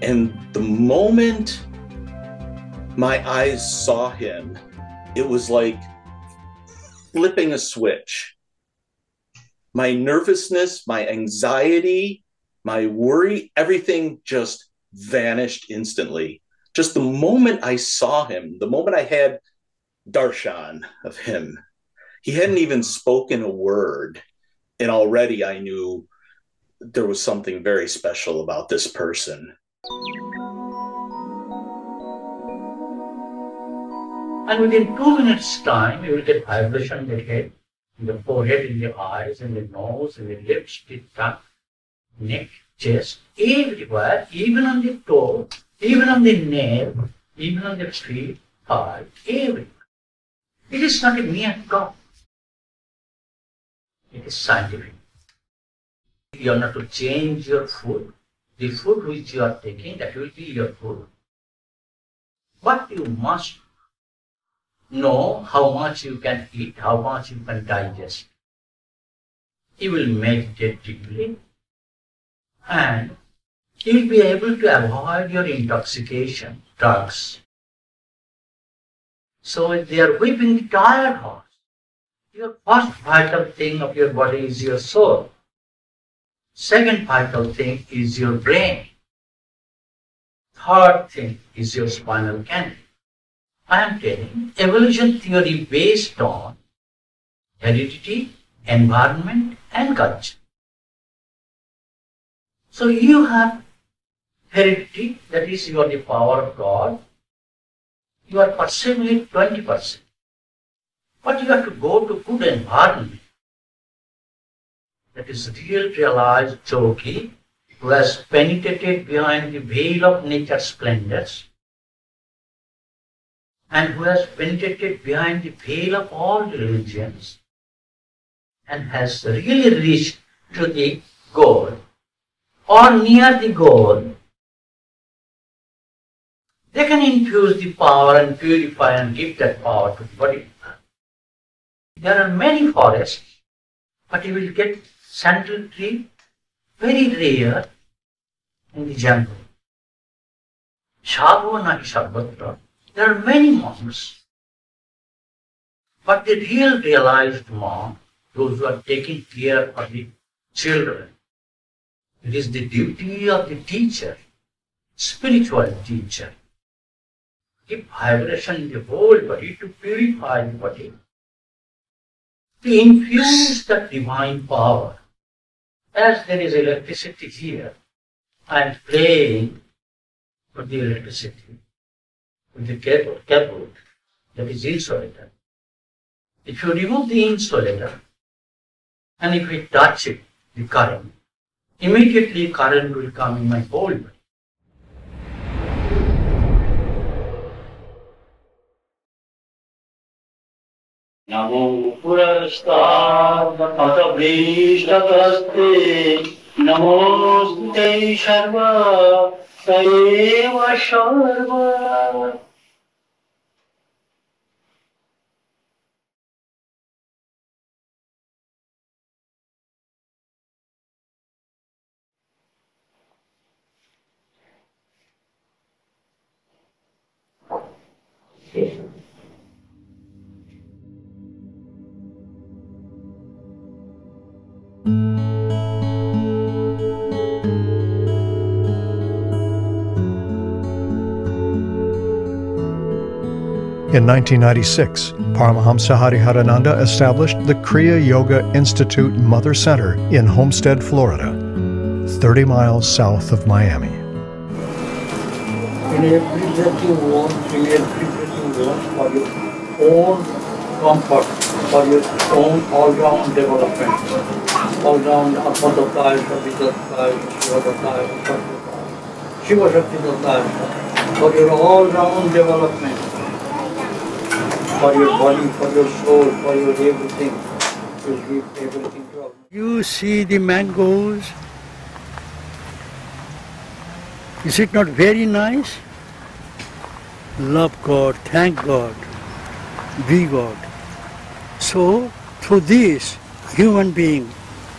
And the moment my eyes saw him, it was like flipping a switch. My nervousness, my anxiety, my worry, everything just vanished instantly. Just the moment I saw him, the moment I had darshan of him, he hadn't even spoken a word. And already I knew there was something very special about this person. And within 2 minutes' time, you will get vibration in the head, in the forehead, in the eyes, in the nose, in the lips, the tongue, neck, chest, everywhere, even on the toe, even on the nail, even on the feet, heart, everywhere. It is not a mere talk. It is scientific. You are not to change your food. The food which you are taking, that will be your food. But you must know how much you can eat, how much you can digest. You will meditate deeply and you will be able to avoid your intoxication, drugs. So they are whipping the tired horse. Your first vital thing of your body is your soul. Second vital thing is your brain. Third thing is your spinal canal. I am telling evolution theory based on heredity, environment and culture. So you have heredity, that is you are the power of God. You are perceiving it 20%. But you have to go to good environment. That is realized yogi who has penetrated behind the veil of nature's splendors and who has penetrated behind the veil of all religions and has really reached to the goal or near the goal, they can infuse the power and purify and give that power to the body. There are many forests, but you will get sandal tree, very rare in the jungle. Sadhu nahi sarvatra. There are many monks, but the real realized monk, those who are taking care of the children, it is the duty of the teacher, spiritual teacher, give vibration in the whole body to purify the body, to infuse that divine power. As there is electricity here, I am praying for the electricity with the cable that is insulator. If you remove the insulator and if we touch it, the current, immediately current will come in my whole body. Namo Purasthad Atavrishtakaste Namoste Sharva Saeva Sharva. In 1996, Paramahamsa Hariharananda established the Kriya Yoga Institute Mother Center in Homestead, Florida, 30 miles south of Miami. In everything you want, everything you want for your own comfort, for your own all-round development, all-round Atma-dattaya, Shavi-dattaya, Shiva-dattaya, Shakti-dattaya, Shiva-Shakti-dattaya, for your all-round development, for your body, for your soul, for your everything, to give everything to us. You see the mangoes. Is it not very nice? Love God, thank God, be God. So, through this human being,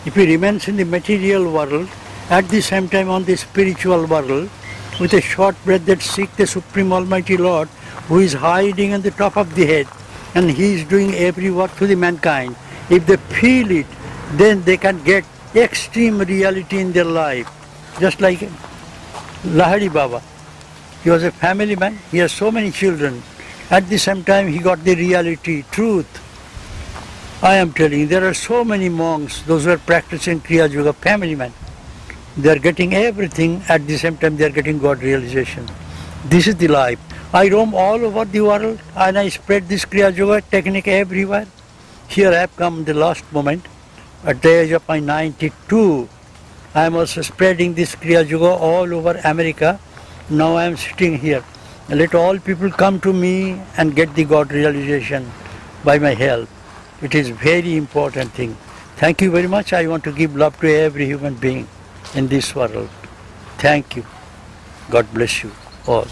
if he remains in the material world, at the same time on the spiritual world, with a short breath that seek the Supreme Almighty Lord, who is hiding on the top of the head, and he is doing every work to the mankind. If they feel it, then they can get extreme reality in their life. Just like Lahari Baba. He was a family man, he has so many children. At the same time, he got the reality, truth. I am telling you, there are so many monks, those who are practicing Kriya Yoga, family men. They are getting everything, at the same time they are getting God realization. This is the life. I roam all over the world and I spread this Kriya Yoga technique everywhere. Here I have come the last moment. At the age of my 92, I am also spreading this Kriya Yoga all over America. Now I am sitting here. Let all people come to me and get the God realization by my help. It is very important thing. Thank you very much. I want to give love to every human being in this world. Thank you. God bless you all.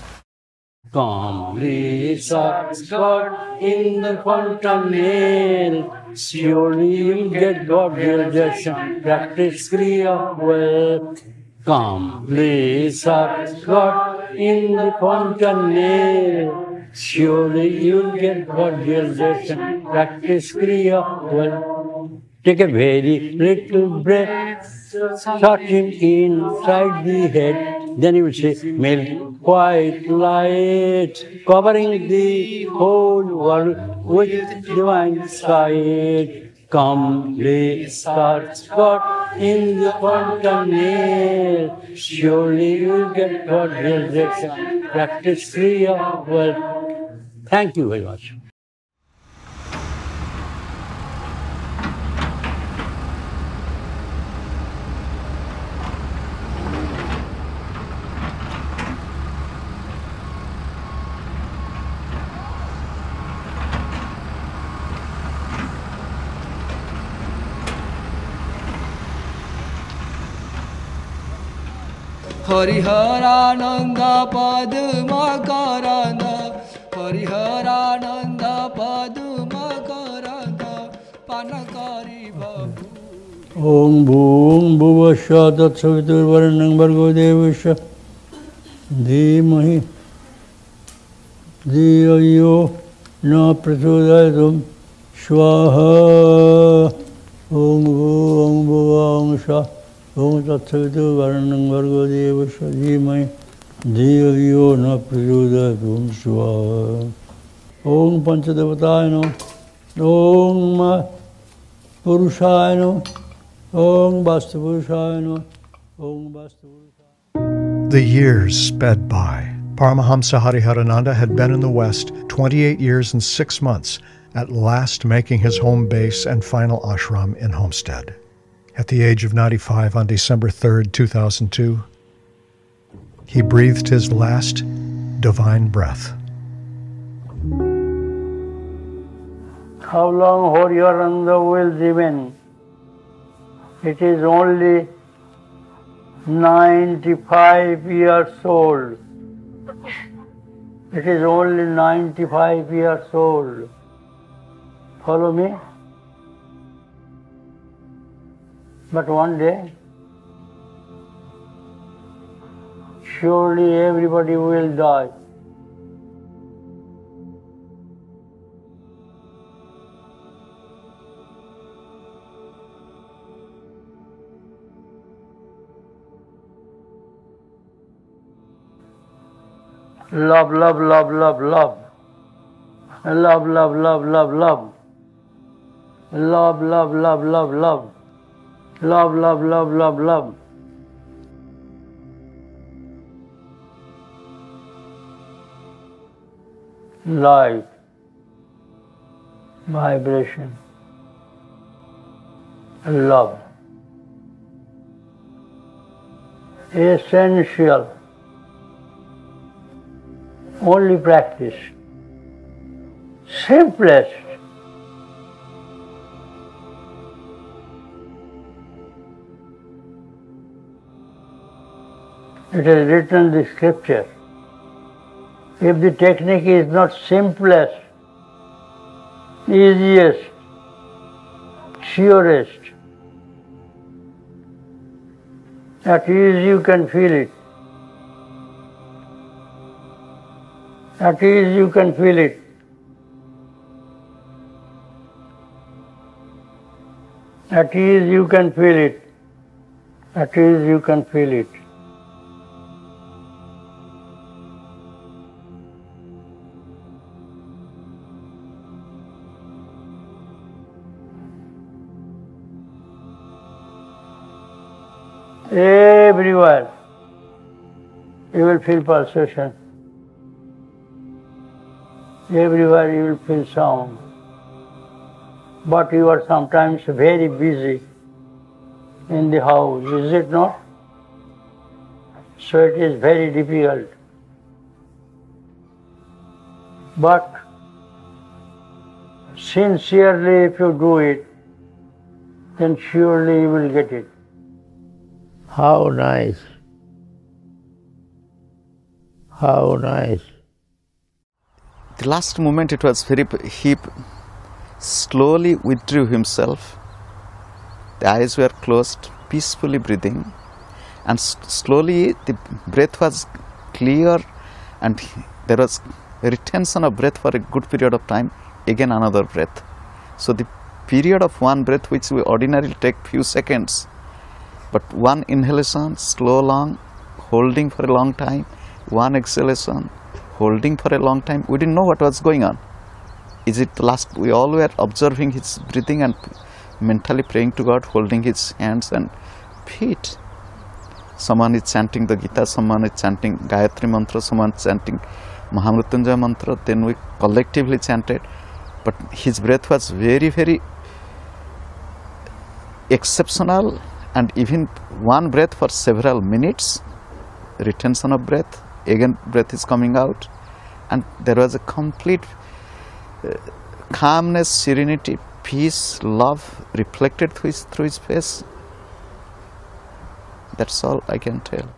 Come, research God in the quantum nail. Surely you'll get God realization. Practice Kriya well. Come, research God in the quantum nail. Surely you'll get God realization. Practice Kriya well. Take a very little breath, searching inside the head. Then you will say, melt quite light, covering the whole world with divine sight. Come, research God in the quantum nail. Surely you'll get God realization. Practice Kriya well. Thank you very much. Hariharananda Padmakaranda Hariharananda Padmakaranda Panakari Babu Om Bhum Bhuvasya Tatsaviturvarnam Bhargo Devasya Dhimahi Dhiyo Na Prachodayam Swaha Om Bhum Bhuvasya Om Tatsaviturvarnam Bhargo Devasya Dhimahi Dhiyo Na Prachodayam Swaha Om Panchadavataya Om Purushaya Om Vastupurushaya Om Vastupurushaya. The years sped by. Paramahamsa Hariharananda had been in the West 28 years and 6 months, at last making his home base and final ashram in Homestead. At the age of 95 on December 3rd, 2002, he breathed his last divine breath. How long Hariharananda will remain? It is only 95 years old. It is only 95 years old. Follow me? But one day, surely everybody will die. Love, love, love, love, love. Love, love, love, love, love. Love, love, love, love, love. Love, love, love, love, love. Light, vibration, love. Essential. Only practice. Simplest. It is written in the scripture. If the technique is not simplest, easiest, surest, at ease you can feel it. At ease you can feel it. At ease you can feel it. At ease you can feel it. Everywhere you will feel pulsation. Everywhere you will feel sound. But you are sometimes very busy in the house, is it not? So it is very difficult. But sincerely if you do it, then surely you will get it. How nice. How nice. The last moment it was very, he slowly withdrew himself. The eyes were closed, peacefully breathing, and slowly the breath was clear, and there was a retention of breath for a good period of time, again another breath. So the period of one breath, which we ordinarily take few seconds, but one inhalation, slow, long, holding for a long time, one exhalation, holding for a long time, we didn't know what was going on. Is it the last? We all were observing his breathing and mentally praying to God, holding his hands and feet. Someone is chanting the Gita, someone is chanting Gayatri mantra, someone is chanting Mahamrutyunjaya mantra, then we collectively chanted. But his breath was very, very exceptional, and even one breath for several minutes, retention of breath, again breath is coming out, and there was a complete calmness, serenity, peace, love reflected through his face. That's all I can tell.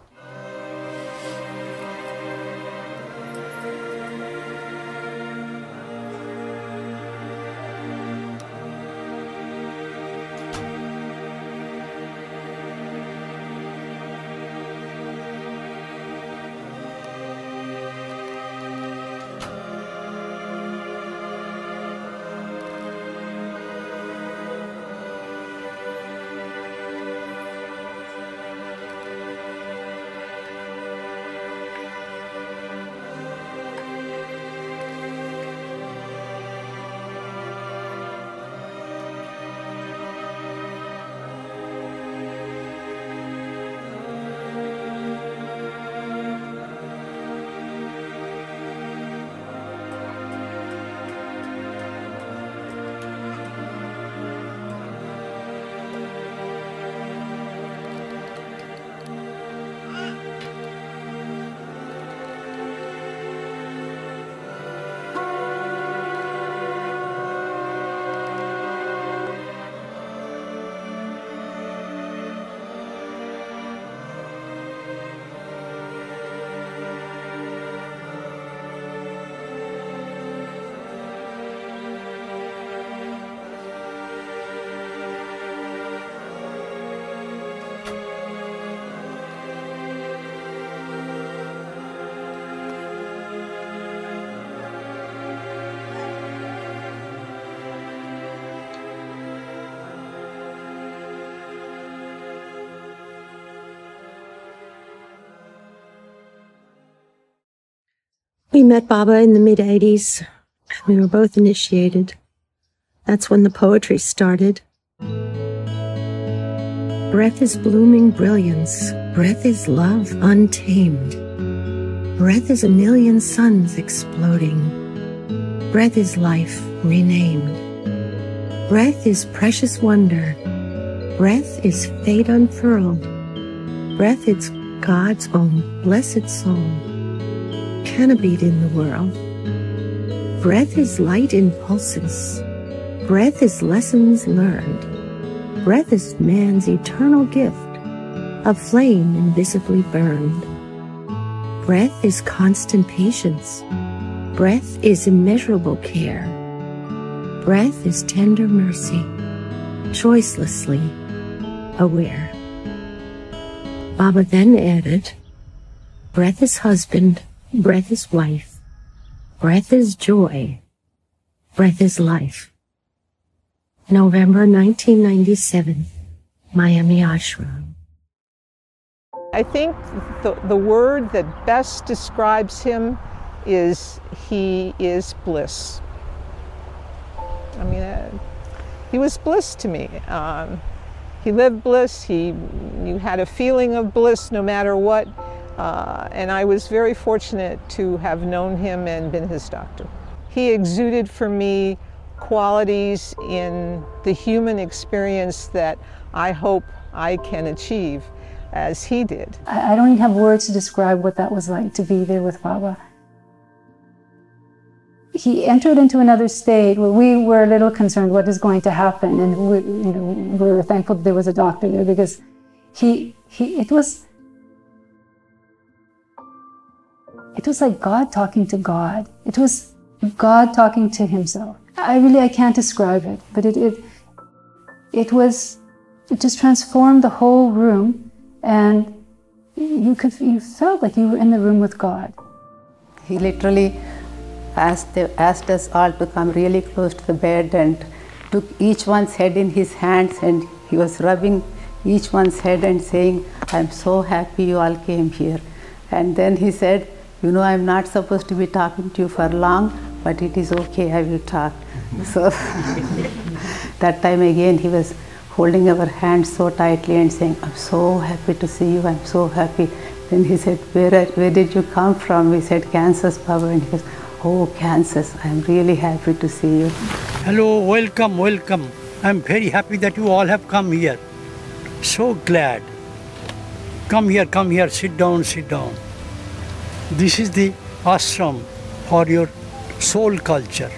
We met Baba in the mid-'80s. We were both initiated. That's when the poetry started. Breath is blooming brilliance. Breath is love untamed. Breath is a million suns exploding. Breath is life renamed. Breath is precious wonder. Breath is fate unfurled. Breath is God's own blessed soul, canopied in the world. Breath is light in pulses. Breath is lessons learned. Breath is man's eternal gift, a flame invisibly burned. Breath is constant patience. Breath is immeasurable care. Breath is tender mercy, choicelessly aware. Baba then added, breath is husband, breath is wife, breath is joy, breath is life. November 1997, Miami Ashram. I think the word that best describes him is he is bliss. I mean, he was bliss to me. He lived bliss. You had a feeling of bliss no matter what. And I was very fortunate to have known him and been his doctor. He exuded for me qualities in the human experience that I hope I can achieve as he did. I don't even have words to describe what that was like to be there with Baba. He entered into another state where we were a little concerned what is going to happen, and we were thankful that there was a doctor there, because it was like God talking to God. It was God talking to himself. I can't describe it, but it just transformed the whole room, and you felt like you were in the room with God. He literally asked us all to come really close to the bed and took each one's head in his hands, and he was rubbing each one's head and saying, "I'm so happy you all came here." And then he said, "You know, I'm not supposed to be talking to you for long, but it is okay, I will talk." So that time again he was holding our hands so tightly and saying, "I'm so happy to see you, I'm so happy." Then he said, where did you come from? We said, "Kansas, Baba." And he goes, "Oh, Kansas, I'm really happy to see you." Hello, welcome, welcome. I'm very happy that you all have come here. So glad. Come here, sit down, sit down. This is the ashram for your soul culture,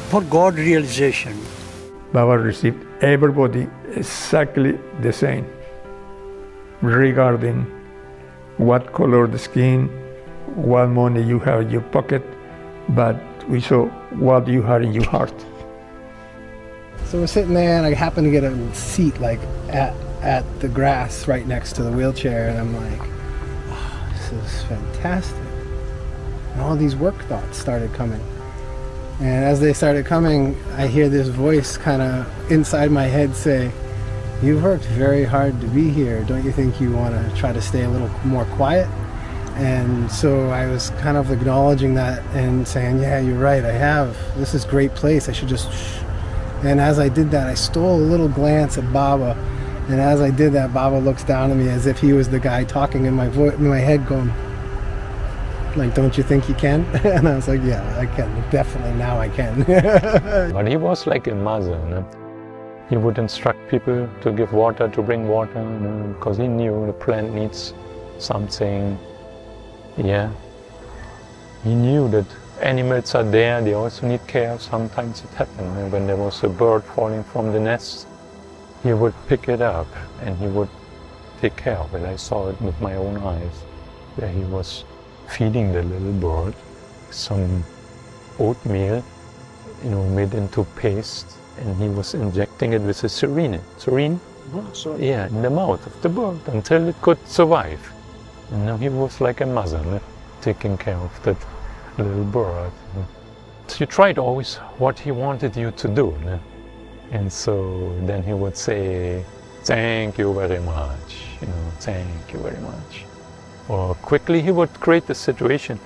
for God realization. Baba received everybody exactly the same regarding what color the skin, what money you have in your pocket, but we saw what you had in your heart. So we're sitting there, and I happen to get a seat like at the grass right next to the wheelchair, and I'm like, oh, this is fantastic. And all these work thoughts started coming. And as they started coming, I hear this voice kind of inside my head say, "You've worked very hard to be here. Don't you think you want to try to stay a little more quiet?" And so I was kind of acknowledging that and saying, "Yeah, you're right, I have. This is a great place. I should just shh." And as I did that, I stole a little glance at Baba. And as I did that, Baba looks down at me as if he was the guy talking in my head going, like, "Don't you think you can?" And I was like, "Yeah, I can. Definitely now I can." But he was like a mother. No? He would instruct people to give water, to bring water, because he knew the plant needs something. Yeah. He knew that animals are there, they also need care. Sometimes it happened. When there was a bird falling from the nest, he would pick it up and he would take care of it. I saw it with my own eyes, where he was feeding the little bird some oatmeal, made into paste, and he was injecting it with a syringe. Yeah, in the mouth of the bird until it could survive. And he was like a mother, taking care of that little bird. So you tried always what he wanted you to do. And so then he would say, "Thank you very much, thank you very much." Or quickly he would create the situation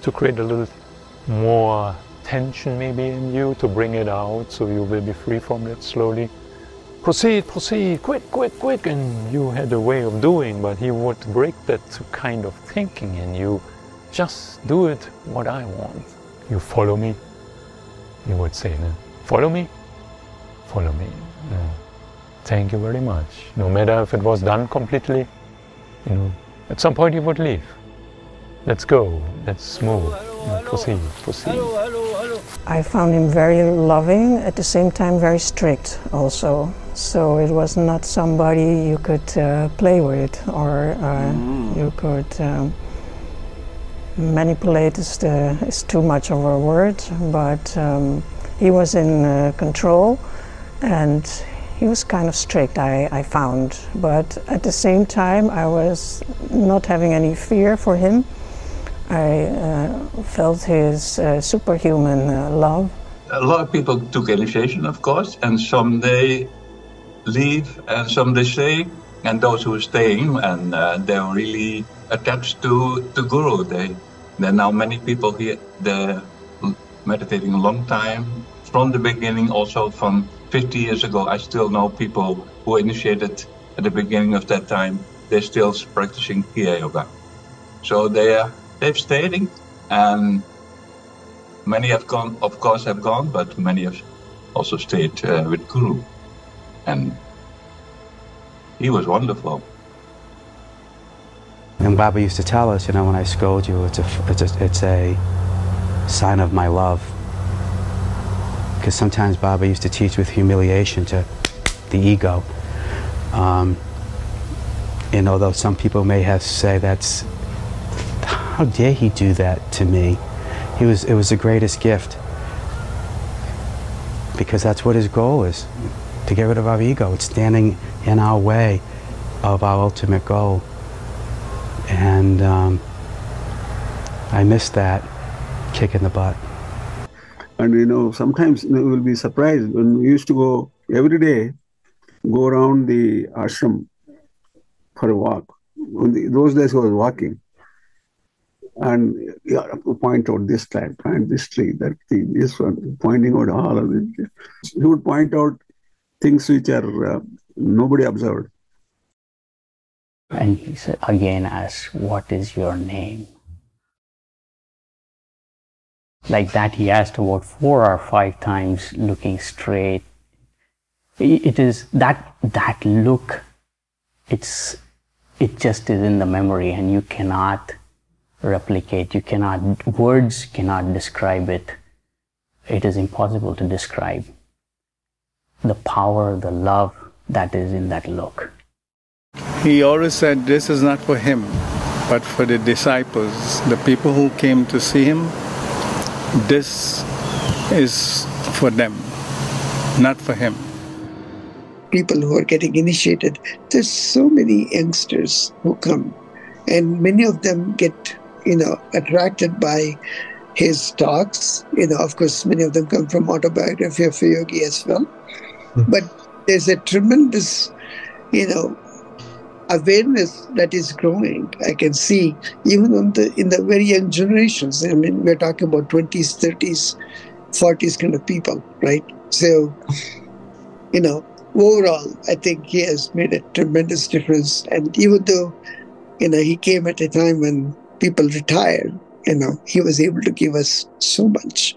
to create a little more tension maybe in you, to bring it out so you will be free from it slowly. Proceed, quick, and you had a way of doing, but he would break that kind of thinking in you. Just do it what I want. You follow me, he would say, follow me, follow me. Thank you very much. No matter if it was done completely, at some point he would leave. Let's go, let's move, proceed. I found him very loving, at the same time very strict also. So it was not somebody you could play with, or you could manipulate is too much of a word, but he was in control, and he was kind of strict, I found. But at the same time, I was not having any fear for him. I felt his superhuman love. a lot of people took initiation, of course, and some they leave and some they stay. And those who are staying, and they're really attached to Guru. There are now many people here. They're meditating a long time. From the beginning, also from 50 years ago, I still know people who initiated at the beginning of that time. They're still practicing Kriya Yoga. So they've stayed, and many have gone, of course, but many have also stayed with Guru. And he was wonderful. And Baba used to tell us, when I scold you, it's a sign of my love. Because sometimes Baba used to teach with humiliation to the ego. And although some people may have say that's, how dare he do that to me? It was the greatest gift. Because that's what his goal is, to get rid of our ego. It's standing in our way of our ultimate goal. And I miss that kick in the butt. And sometimes we will be surprised when we used to go every day, go around the ashram for a walk. Those days I was walking. And point out this plant, this tree, that tree, this one, pointing out all of it. He would point out things which are nobody observed. And he said, again asked, what is your name? Like that he asked about 4 or 5 times, looking straight. It is that look, it just is in the memory, and you cannot replicate, words cannot describe it. It is impossible to describe the power, the love that is in that look. He always said this is not for him, but for the disciples, the people who came to see him. This is for them, not for him. People who are getting initiated, there's so many youngsters who come, and many of them get attracted by his talks. Of course, many of them come from Autobiography of a Yogi as well. But there's a tremendous, awareness that is growing. I can see even in the very young generations. I mean, we're talking about 20s, 30s, 40s kind of people, right? So, overall, I think he has made a tremendous difference. And even though, he came at a time when people retired, he was able to give us so much.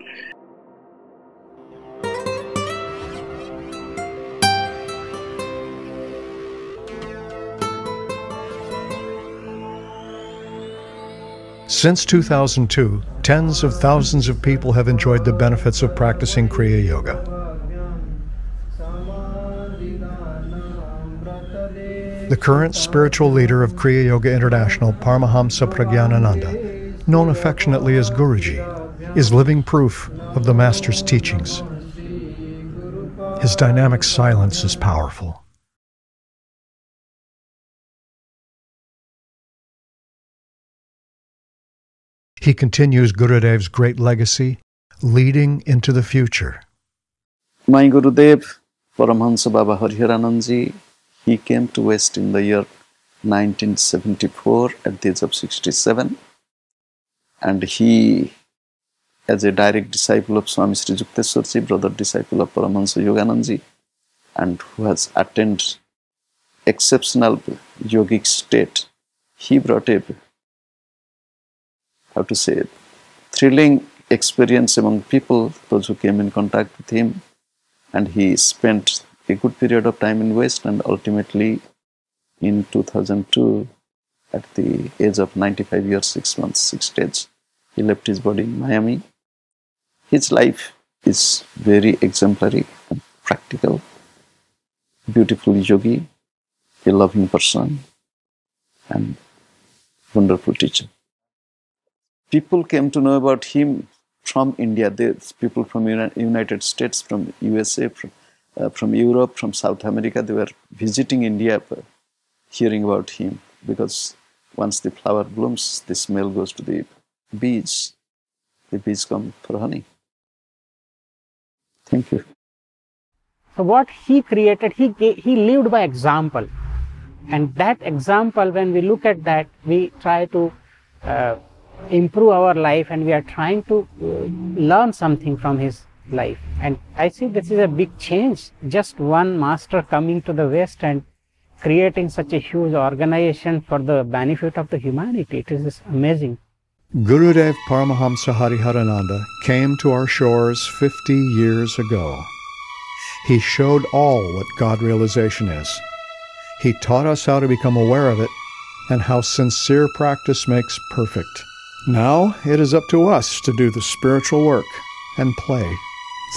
Since 2002, tens of thousands of people have enjoyed the benefits of practicing Kriya Yoga. The current spiritual leader of Kriya Yoga International, Paramahamsa Hariharananda, known affectionately as Guruji, is living proof of the Master's teachings. His dynamic silence is powerful. He continues Gurudev's great legacy, leading into the future. My Gurudev, Paramahamsa Baba Hariharananda, he came to West in the year 1974 at the age of 67. And he, as a direct disciple of Swami Sri Yukteswarji, brother disciple of Paramahamsa Yoganandaji, and who has attained exceptional yogic state, he brought a thrilling experience among people, those who came in contact with him, and he spent a good period of time in West, and ultimately in 2002, at the age of 95 years, 6 months, 6 days, he left his body in Miami. His life is very exemplary and practical, beautiful yogi, a loving person, and wonderful teacher. People came to know about him from India. There's people from United States, from USA, from Europe, from South America. They were visiting India, hearing about him, because once the flower blooms, the smell goes to the bees. The bees come for honey. Thank you. So what he created, he lived by example. And that example, when we look at that, we try to improve our life, and we are trying to learn something from his life. And I see this is a big change. Just one master coming to the West and creating such a huge organization for the benefit of the humanity. It is just amazing. Gurudev Paramahamsa Hariharananda came to our shores 50 years ago. He showed all what God realization is. He taught us how to become aware of it and how sincere practice makes perfect. Now it is up to us to do the spiritual work and play.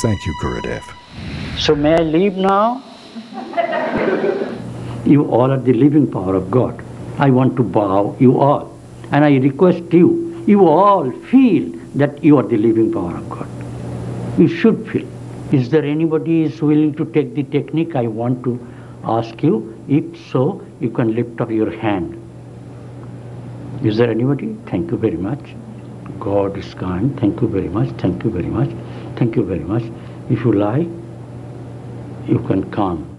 Thank you, Gurudev. So may I leave now? You all are the living power of God. I want to bow you all. And I request you all feel that you are the living power of God. You should feel. Is there anybody is willing to take the technique? I want to ask you. If so, you can lift up your hand. Is there anybody? Thank you very much. God is kind. Thank you very much. Thank you very much. Thank you very much. If you like, you can come.